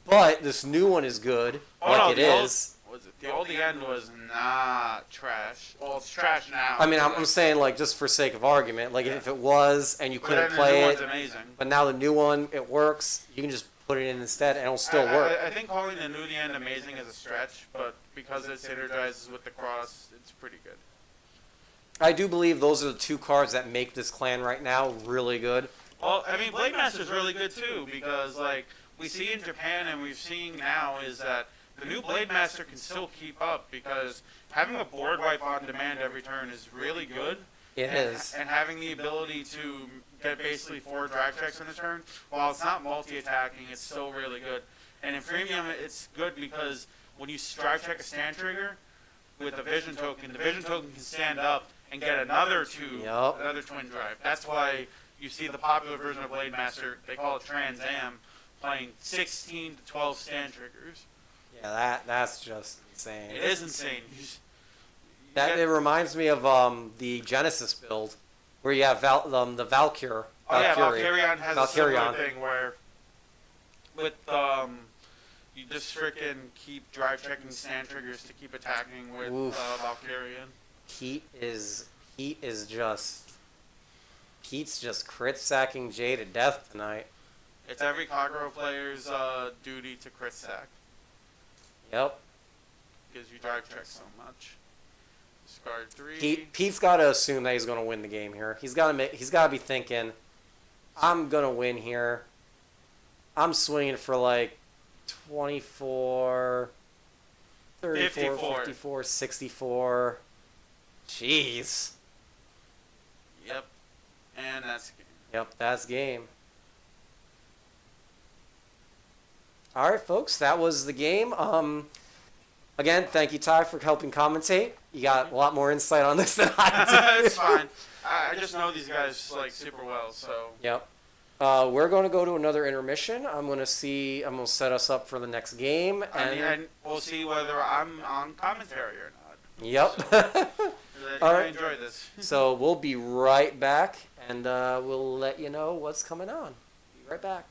but this new one is good, Oh, like no, it the old- is. Was it? The old DN was not trash. Well, it's trash now. I mean, I'm but- saying like just for sake of argument, like Yeah. if it was and you but couldn't then play the new it, one's amazing. but now the new one it works, you can just put it in instead and it'll still work. I think calling the new DN amazing is a stretch, but because it synergizes with the cross, it's pretty good. I do believe those are the two cards that make this clan right now really good. Well, I mean, Blade Master's really good too because like we see in Japan and we've seen now is that the new Blade Master can still keep up because having a board wipe on demand every turn is really good. It is. And having the ability to get basically 4 drive checks in a turn, while it's not multi-attacking, it's still really good. And in Premium, it's good because when you drive check a stand trigger with a vision token, the vision token can stand up and get another another twin drive. That's why you see the popular version of Blade Master, they call it Trans Am, playing 16 to 12 stand triggers. Yeah, that's just insane. It is insane. It reminds me of the Genesis build, where you have the Valkyrie. Oh yeah, Valkyrion has a similar Valkyrion. thing where with you just freaking keep drive checking stand triggers to keep attacking with Valkyrion. Pete's just crit sacking Jay to death tonight. It's every Kagero player's duty to crit sack. Yep. Because you drive check so much. Discard 3. Pete's got to assume that he's going to win the game here. He's got to be thinking, I'm going to win here. I'm swinging for like 24, 34, 54, 64. Jeez. Yep. And that's game. Yep, that's game. All right, folks, that was the game. Again, thank you, Ty, for helping commentate. You got a lot more insight on this than I did. It's fine. I just know these guys like super well, so. Yep. We're going to go to another intermission. I'm going to set us up for the next game. And we'll see whether I'm on commentary or not. Yep. All right. Enjoy this. So we'll be right back, and we'll let you know what's coming on. Be right back.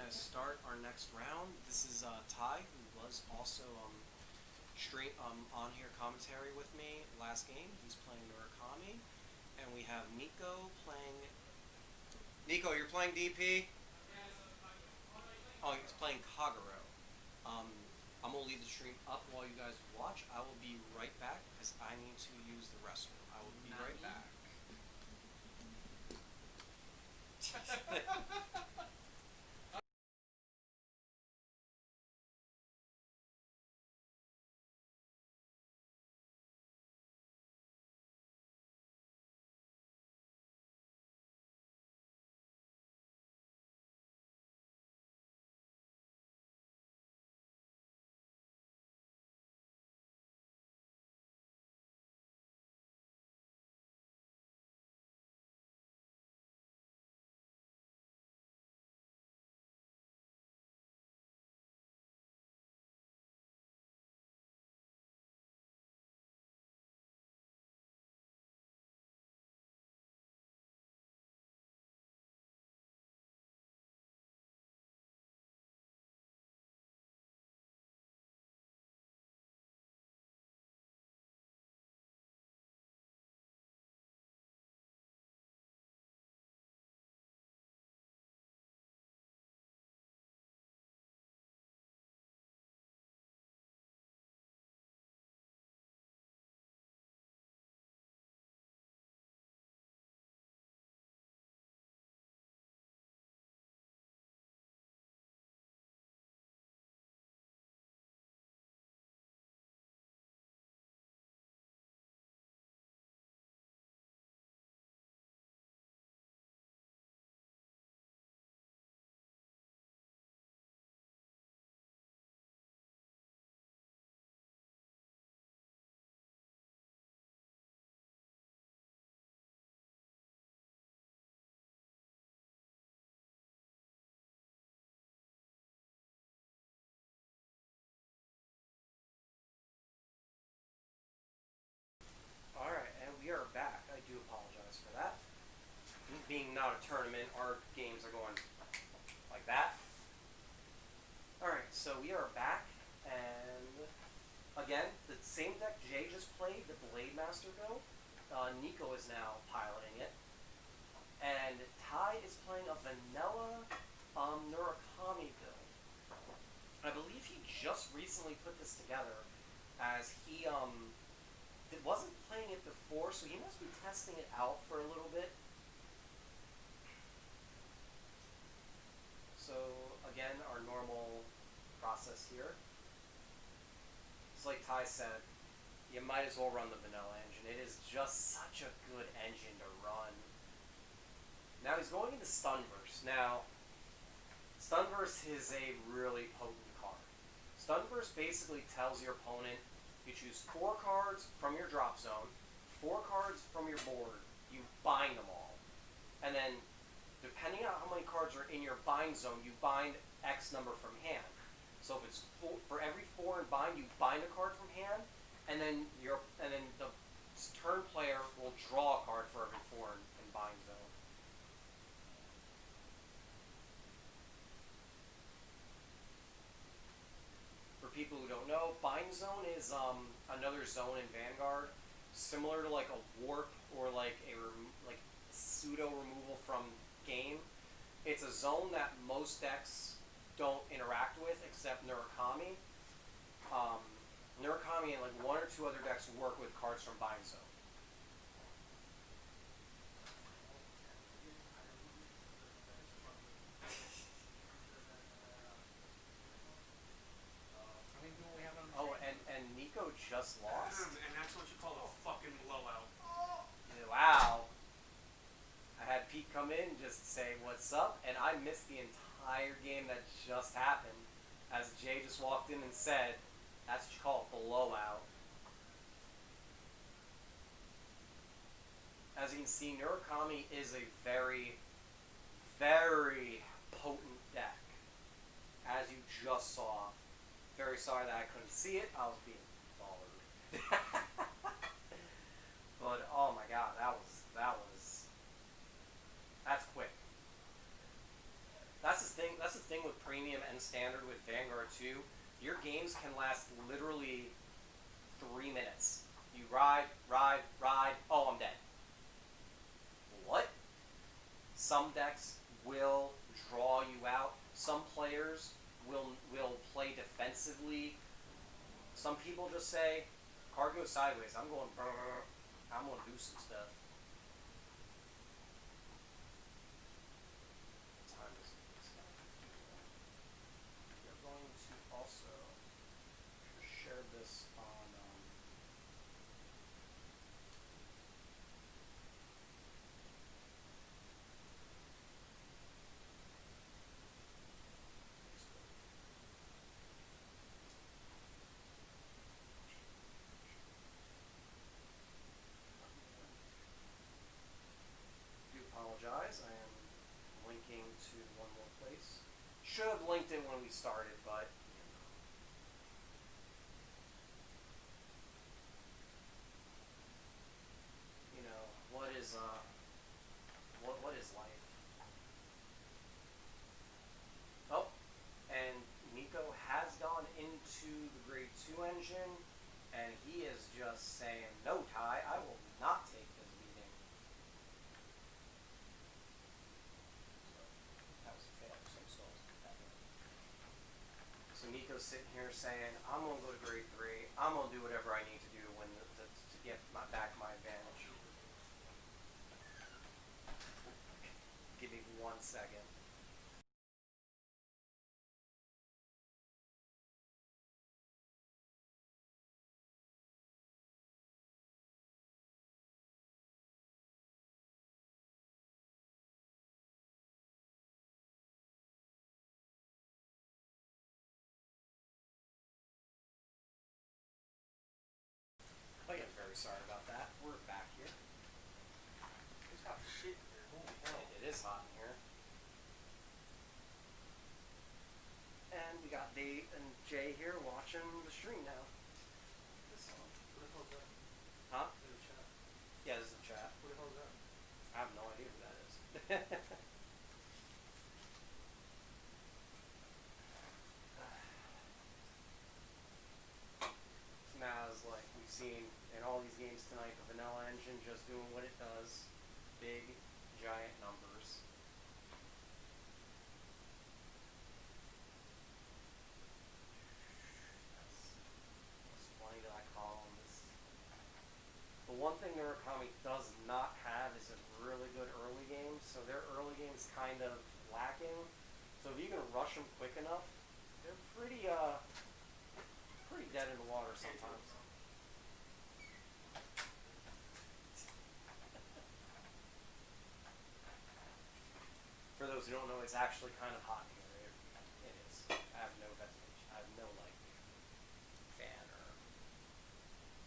guys start our next round. This is Ty, who was also on here commentary with me last game. He's playing Murakami, and we have Nico playing. Nico, you're playing DP. Oh, he's playing Kagero. I'm gonna leave the stream up while you guys watch. I will be right back because I need to use the restroom. I will be right back. Alright, and we are back. I do apologize for that. Being not a tournament, our games are going like that. Alright, so we are back, and again, the same deck Jay just played, the Blade Master build. Nico is now piloting it. And Ty is playing a vanilla Murakami build. I believe he just recently put this together, as he wasn't playing it before, so he must be testing it out for a little bit. So again, our normal process here. It's like Ty said, you might as well run the vanilla engine. It is just such a good engine to run. Now he's going into Stunverse. Now, Stunverse is a really potent card. Stunverse basically tells your opponent, you choose 4 cards from your drop zone, 4 cards from your board, you bind them all. And then, depending on how many cards are in your bind zone, you bind X number from hand. So if it's for every 4 in bind, you bind a card from hand, and then the turn player will draw a card for every 4 in bind zone. For people who don't know, bind zone is another zone in Vanguard, similar to like a warp or like a pseudo removal from game. It's a zone that most decks don't interact with except Murakami. Murakami and like 1 or 2 other decks work with cards from bind zone. Oh, and Nico just lost? And that's what you call a fucking blowout. Wow. I had Pete come in and just say, what's up? And I missed the entire game that just happened. As Jay just walked in and said, that's what you call a blowout. As you can see, Murakami is a very, very potent deck. As you just saw. Very sorry that I couldn't see it. I was being bothered. But oh my god, that's quick. That's the thing. That's That's the thing with premium and standard with Vanguard 2. Your games can last literally 3 minutes. You ride, oh, I'm dead. What? Some decks will draw you out. Some players will play defensively. Some people just say, card goes sideways. I'm going brrr. I'm going to do some stuff. What time is it? We're going to also share this on. Do apologize. I am linking to one more place. Should have linked it when we started, but you know what is what is life? Oh, and Nico has gone into the Grade 2 engine, and he is just saying, no, Ty, I will not take this meeting. That was a fail. So Nico's sitting here saying, I'm going to go to Grade 3. I'm going to do whatever I need to do to get back my advantage. Give me 1 second. Oh yeah, very sorry about that. We're back here. It's got shit here. Holy hell. It is hot in here. And we got Dave and Jay here watching the stream now. This one. What the hell's that? Huh? In the chat. Yeah, this is the chat. What the hell's that? I have no idea who that is. Now, as like we've seen in all these games tonight, the vanilla engine just doing what it does. Big, giant numbers. That's funny that I call them this. The one thing Murakami does not have is a really good early game, so their early game's kind of lacking. So if you can rush them quick enough, they're pretty dead in the water sometimes. For those who don't know, it's actually kind of hot in here. It is. I have no ventilation. I have no like fan or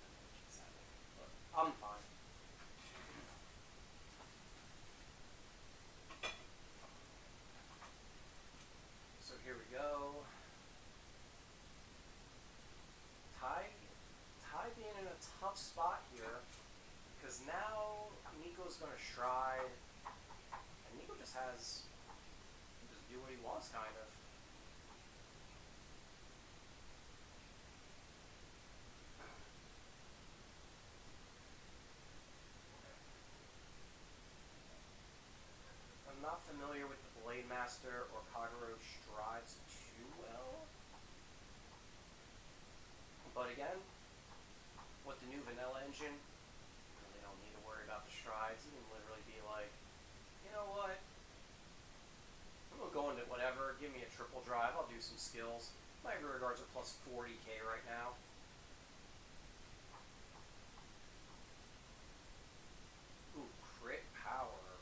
ventilation sadly, but I'm fine. So here we go. Ty being in a tough spot here, because now Nico's going to stride, and Nico just has just do what he wants, kind of. I'm not familiar with the Blade Master or Kagero strides too well. But again, with the new vanilla engine, you really don't need to worry about the strides. You can literally be like, you know what? I'm going to go into whatever. Give me a triple drive. I'll do some skills. My rear guards are plus 40k right now. Ooh, crit power.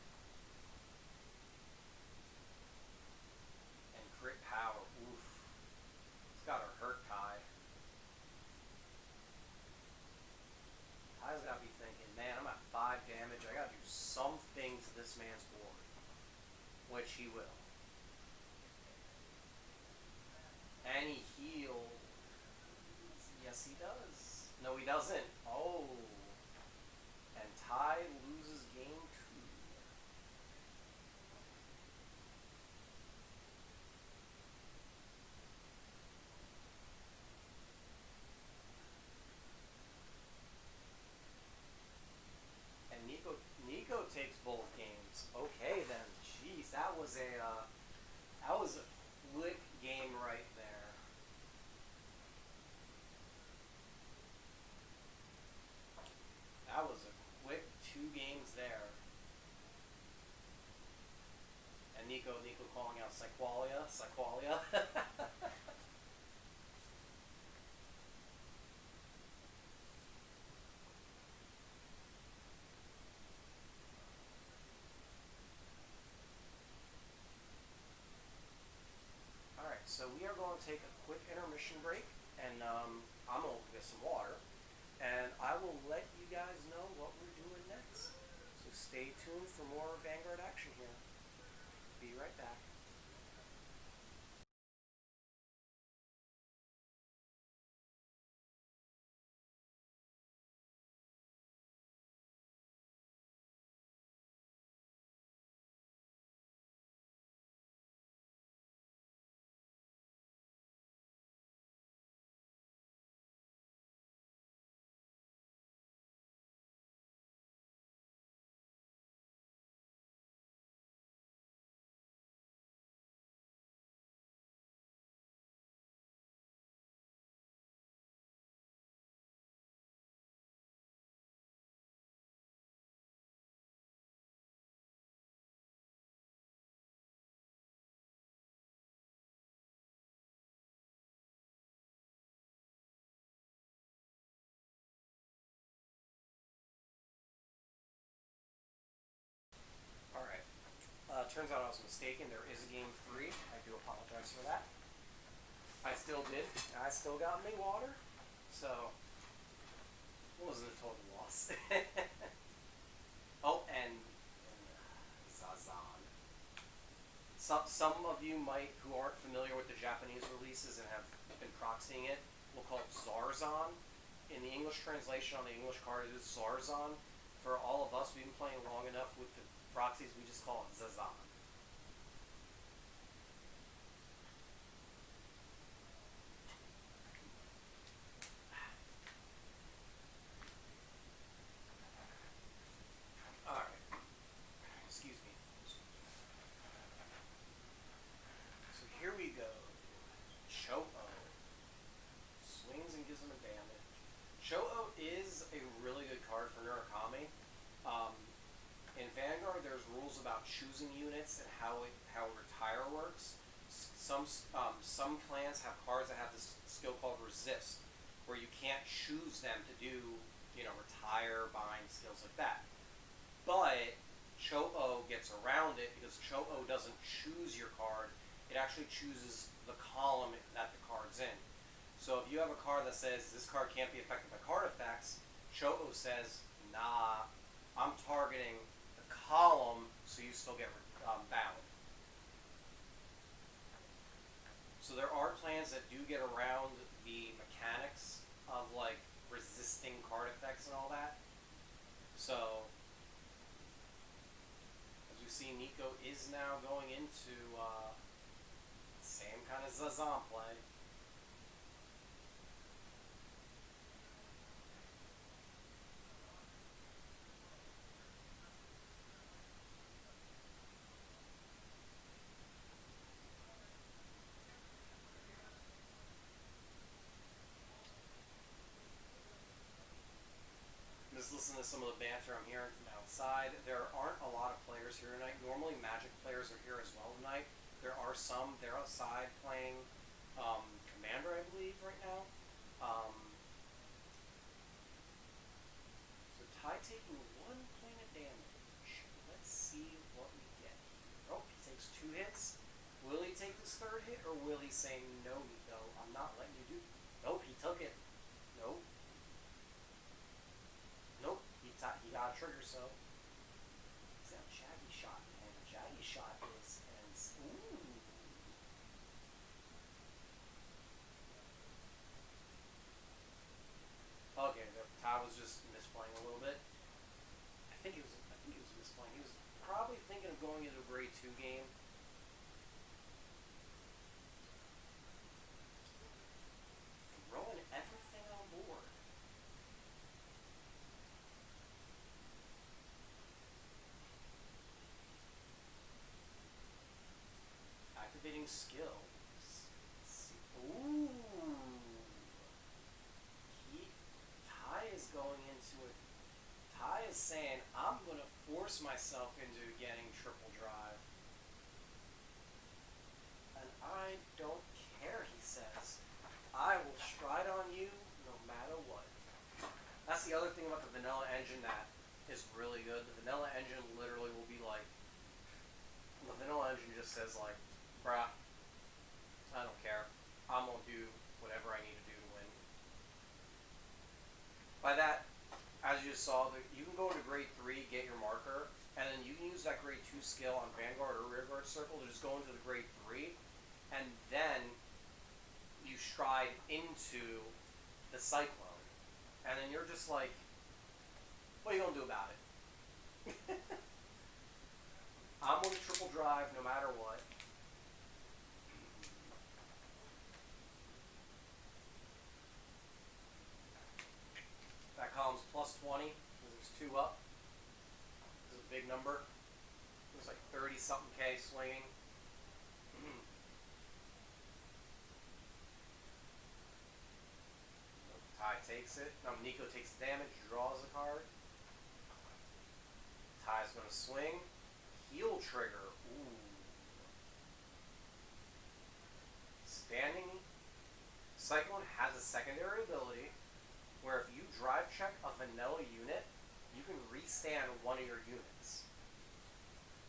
And crit power. Oof. It's got to hurt Ty. Ty's got to be thinking, man, I'm at 5 damage. I got to do something to this man's board. Which he will. And he heals. Yes, he does. No, he doesn't. Oh. And Ty loses game 2. that was a quick game right there. That was a quick 2 games there. And Nico calling out Cyqualia. Alright, so we are going to take a quick intermission break, and I'm going to get some water, and I will let you guys know what we're doing next. So stay tuned for more Vanguard action here. Be right back. Alright. Turns out I was mistaken. There is a game 3. I do apologize for that. I still did. I still got me water. So, it wasn't a total loss. Oh, and Zazan. Some of you might, who aren't familiar with the Japanese releases and have been proxying it, will call it Zarzan. In the English translation on the English card, it is Zarzan. For all of us, we've been playing long enough with the proxies, we just call it Zazan. Alright. Excuse me. So here we go. Cho-Oh. Swings and gives him a damage. Cho-Oh is a really good card for Murakami. In Vanguard, there's rules about choosing units and how retire works. Some clans have cards that have this skill called resist, where you can't choose them to do, retire, bind, skills like that. But Cho-Oh gets around it because Cho-Oh doesn't choose your card. It actually chooses the column that the card's in. So if you have a card that says this card can't be affected by card effects, Cho-Oh says, nah, I'm targeting the column so you still get bound. So there are clans that do get around the mechanics of resisting card effects and all that. So as we see, Nico is now going into same kind of Zazan play. Just listen to some of the banter I'm hearing from outside. There aren't a lot of players here tonight. Normally Magic players are here as well tonight. There are some. They're outside playing Commander, I believe, right now. So Ty taking 1 point of damage. Let's see what we get. Oh, he takes 2 hits. Will he take this 3rd hit, or will he say, no, Nico, I'm not letting you do... Nope, he took it. Nope. Nope, he got a trigger, so... It's that Jaggy shot, man. Jaggy shot is... Ooh. Okay, Ty was just misplaying a little bit. I think he was misplaying. He was probably thinking of going into a grade 2 game. Throwing everything on board. Swing skill. Ooh. Ty is going into it. Ty is saying, I'm going to force myself into getting triple drive. And I don't care, he says. I will stride on you no matter what. That's the other thing about the vanilla engine that is really good. The vanilla engine literally will be like, the vanilla engine just says like, bruh, I don't care. I'm going to do whatever I need to do to win. By that, as you just saw, you can go into grade 3, get your marker, and then you can use that grade 2 skill on Vanguard or Rearguard Circle to just go into the grade 3, and then you stride into the Cyclone. And then you're just like, what are you going to do about it? I'm going to triple drive no matter what. That column's plus 20, because it's 2 up. This is a big number. It was like 30-something K swinging. Ty takes it. Now Nico takes the damage, draws a card. Ty's going to swing. Heal trigger. Ooh. Standing. Cyclone has a secondary ability where if you drive check a vanilla unit, you can restand one of your units.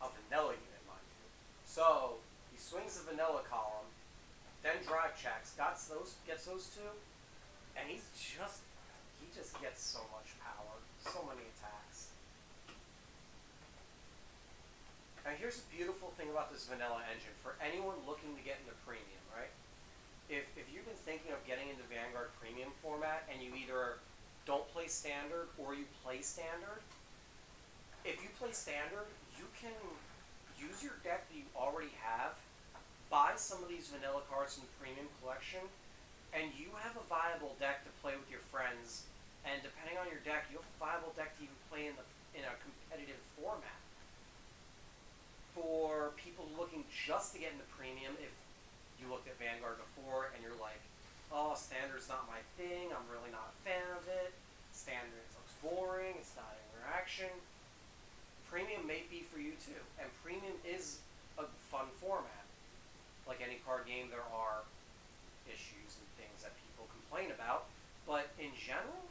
A vanilla unit, mind you. So, he swings the vanilla column, then drive checks, gets those two, and he just gets so much power, so many attacks. And here's the beautiful thing about this vanilla engine, for anyone looking to get into premium, right? If you've been thinking of getting into Vanguard Premium format and you either don't play Standard or you play Standard, if you play Standard, you can use your deck that you already have, buy some of these vanilla cards from the Premium Collection, and you have a viable deck to play with your friends, and depending on your deck, you have a viable deck to even play in a competitive format. For people looking just to get into Premium, if you looked at Vanguard before and you're like, oh, Standard's not my thing, I'm really not a fan of it, Standard looks boring, it's not interaction, Premium may be for you too. And Premium is a fun format. Like any card game, there are issues and things that people complain about, but in general,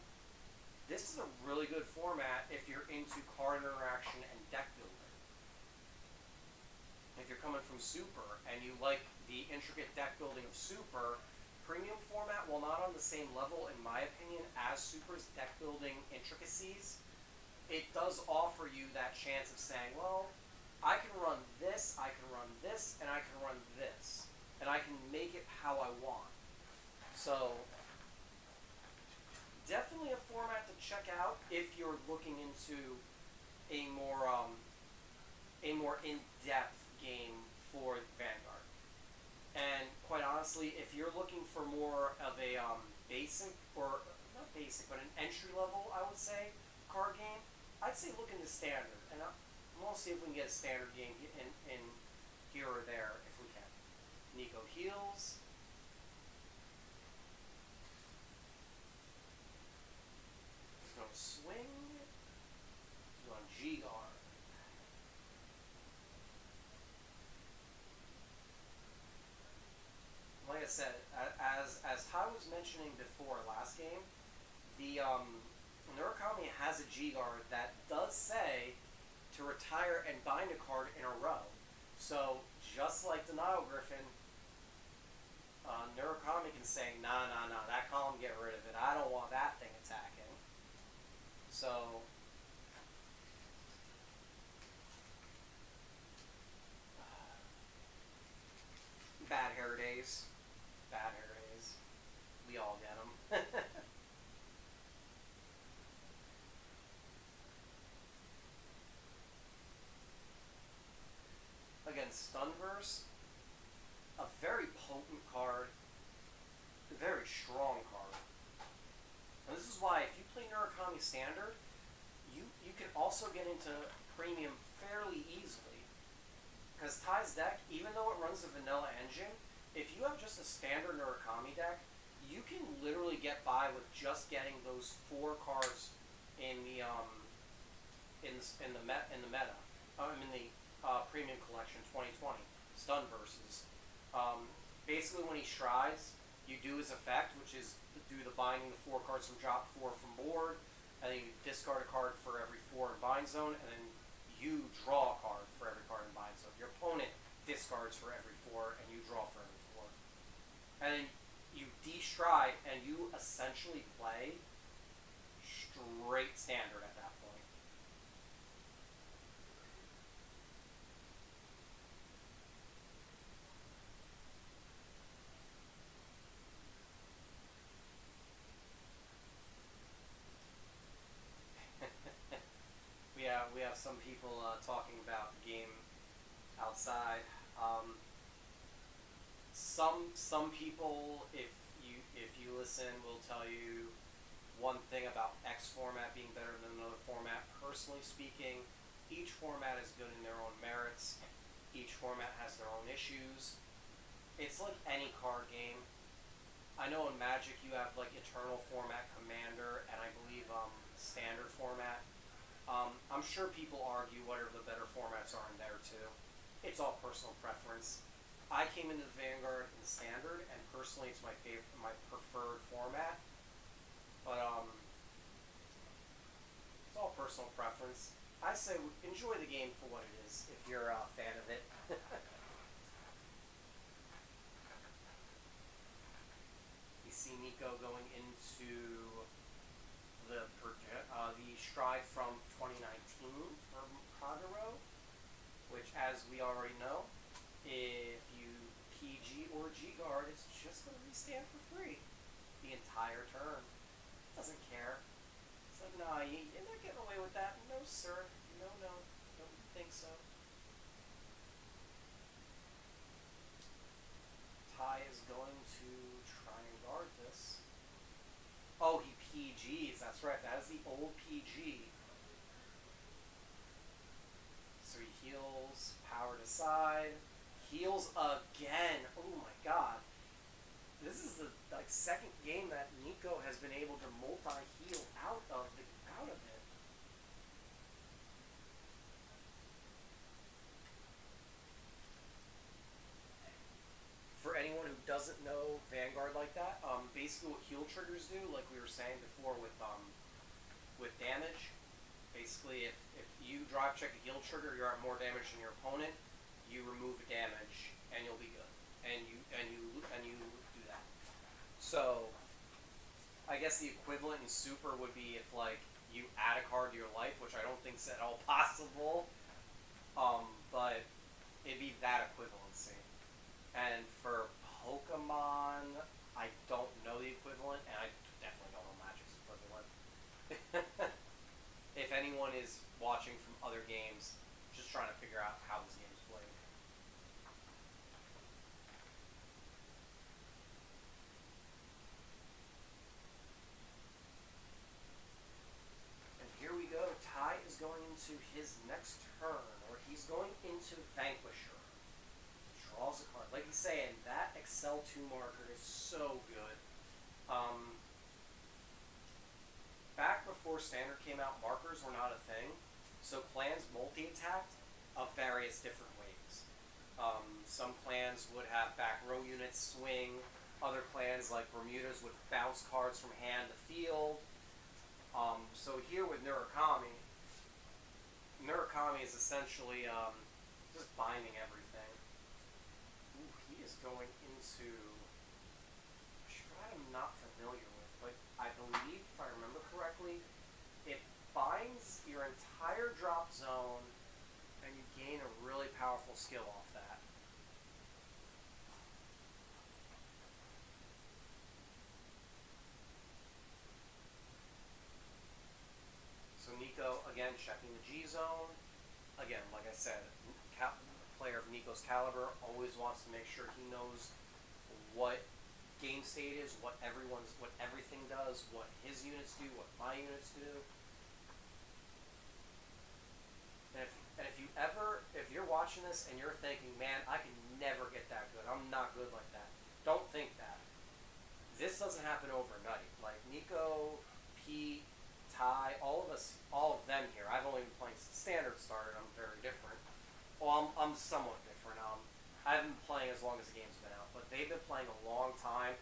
this is a really good format if you're into card interaction and deck building. If you're coming from Super and you like the intricate deck building of Super, Premium format, while not on the same level, in my opinion, as Super's deck building intricacies, it does offer you that chance of saying, well, I can run this, and I can run this, and I can make it how I want. So, definitely a format to check out if you're looking into a more in-depth game for Vanguard. And quite honestly, if you're looking for more of a basic, or not basic, but an entry level, I would say, card game, I'd say look into Standard. And I'm going to see if we can get a Standard game in here or there, if we can. Nico heals. He's going to swing. He's going G-Guard. Like I said, as Ty was mentioning before last game, the Murakami has a G-Guard that does say to retire and bind a card in a row. So, just like Denial Griffin, Murakami can say, nah, that column, get rid of it. I don't want that thing attacking. So, bad hair days. Bad hair days. We all get them. Again, Stunverse, a very potent card, a very strong card. And this is why, if you play Murakami Standard, you can also get into Premium fairly easily. Because Ty's deck, even though it runs the vanilla engine, if you have just a standard Murakami deck, you can literally get by with just getting those 4 cards in the in the meta. In the premium collection 2020 stun versus. Basically, when he strides, you do his effect, which is do the binding the 4 cards from drop 4 from board, and then you discard a card for every 4 in bind zone, and then you draw a card for every card in bind zone. Your opponent discards for every 4, and you draw for every 4. And then you de-stride, and you essentially play straight standard at that point. We have some people talking about the game outside. Some people, if you listen, will tell you one thing about X format being better than another format. Personally speaking, each format is good in their own merits. Each format has their own issues. It's like any card game. I know in Magic you have like Eternal format, Commander, and I believe Standard format. I'm sure people argue whatever the better formats are in there too. It's all personal preference. I came into the Vanguard in Standard, and personally, it's my preferred format. But it's all personal preference. I say enjoy the game for what it is if you're a fan of it. You see Nico going into the stride from 2019 for Kagero, which, as we already know, if you PG or G guard, it's just going to restand for free the entire turn. Doesn't care. It's like, nah, you're not getting away with that. No, sir. No, don't think so. Ty is going to try and guard this. Oh, he PGs. That's right. That is the old PG. So he heals, powered aside, heals again. Oh my god. This is the second game that Nico has been able to multi-heal out of it. For anyone who doesn't know Vanguard like that, basically what heal triggers do, like we were saying before with damage, basically if you drive check a heal trigger, you're at more damage than your opponent, you remove the damage and you'll be good. And you do that. So I guess the equivalent in Super would be if like you add a card to your life, which I don't think is at all possible. But it'd be that equivalency. And for Pokemon, I don't know the equivalent, and I definitely don't know Magic's equivalent. If anyone is watching from other games, just trying to figure out how this game is played. And here we go. Ty is going into his next turn, or he's going into Vanquisher. Draws a card. Like he's saying, that Excel 2 marker is so good. Back before Standard came out, markers were not a thing. So clans multi-attacked of various different ways. Some clans would have back row units swing. Other clans, like Bermuda's, would bounce cards from hand to field. So here with Murakami is essentially just binding everything. Ooh, he is going into a stride I'm not familiar with, but I believe, if I remember correctly, it binds your entire drop zone and you gain a really powerful skill off that. So Nico, again, checking the G zone. Again, like I said, player of Nico's caliber always wants to make sure he knows what game state is, what everything does, what his units do, what my units do. And if you're watching watching this and you're thinking, man, I can never get that good. I'm not good like that. Don't think that. This doesn't happen overnight. Like Nico, Pete, Ty, all of them here. I've only been playing since Standard started. I'm very different. Well, I'm somewhat different. I haven't been playing as long as the game's been out, but they've been playing a long time.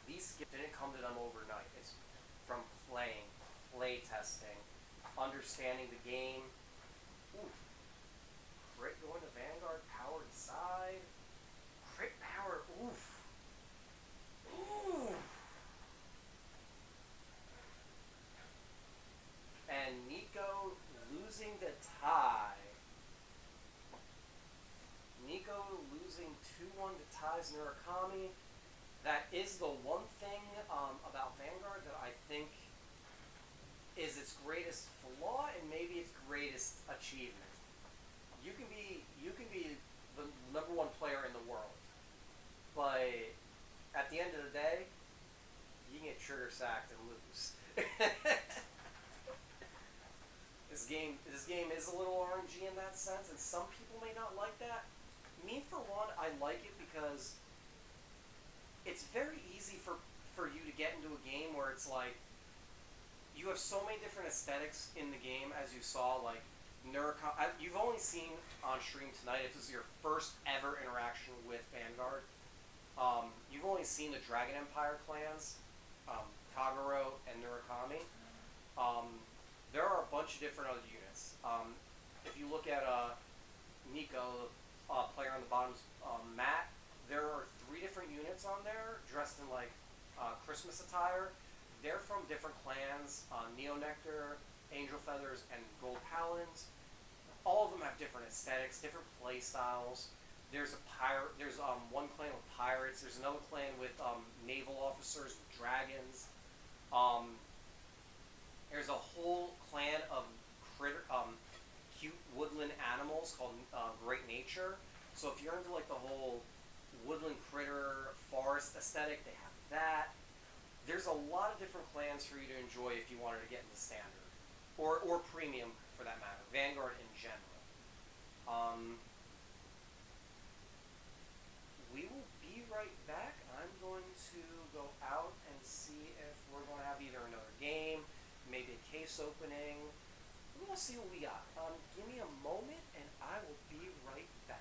These skills didn't come to them overnight. It's from playing, play testing, understanding the game. Ooh. Crit going to Vanguard, powered side. Crit power, oof. Ooh. And Nico losing to Ty. Nico losing 2-1 to Ty's Murakami. That is the one thing about Vanguard that I think is its greatest flaw and maybe its greatest achievement. You can be the number one player in the world, but at the end of the day, you can get trigger sacked and lose. This game is a little RNG in that sense, and some people may not like that. Me, for one, I like it because it's very easy for you to get into a game where it's like you have so many different aesthetics in the game, as you saw, like you've only seen on stream tonight, if this is your first ever interaction with Vanguard, you've only seen the Dragon Empire clans, Kagero and Murakami. There are a bunch of different other units. If you look at Nico, player on the bottom's Matt, there are 3 different units on there dressed in like Christmas attire. They're from different clans, Neo Nectar, Angel Feathers, and Gold Paladins. All of them have different aesthetics, different play styles. There's a pirate. There's one clan with pirates. There's another clan with naval officers with dragons. There's a whole clan of cute woodland animals called Great Nature. So if you're into like the whole woodland critter forest aesthetic, they have that. There's a lot of different clans for you to enjoy if you wanted to get into standard or premium for that matter. Vanguard in general. We will be right back. I'm going to go out and see if we're going to have either another game, maybe a case opening. We're going to see what we got. Give me a moment and I will be right back.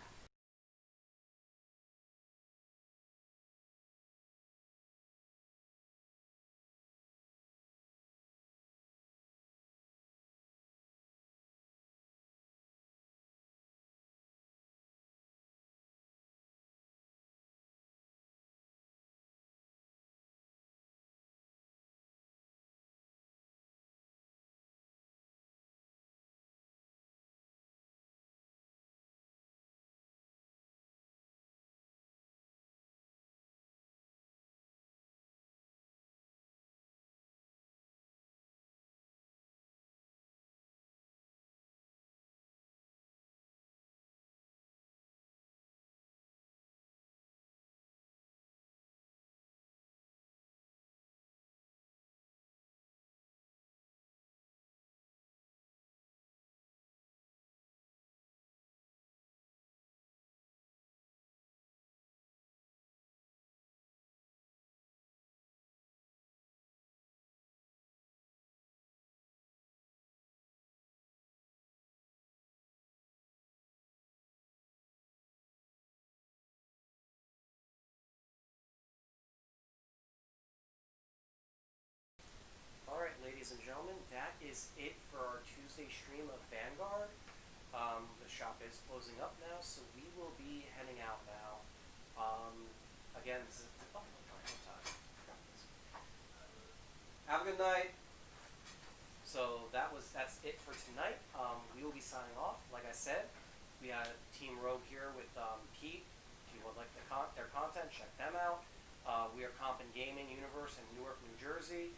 Alright, ladies and gentlemen, that is it for our Tuesday stream of Vanguard. The shop is closing up now, so we will be heading out now. Again, this is... Oh, I'm tired. Have a good night. So that's it for tonight. We will be signing off. Like I said, we had Team Rogue here with Pete. If you would like their content, check them out. We are Compin Gaming Universe in Newark, New Jersey.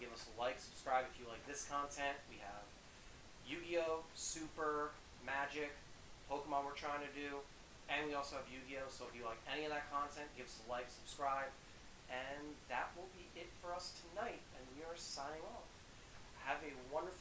Give us a like, subscribe if you like this content. We have Yu-Gi-Oh, Super, Magic, Pokemon we're trying to do, and we also have Yu-Gi-Oh, so if you like any of that content, give us a like, subscribe, and that will be it for us tonight, and we are signing off. Have a wonderful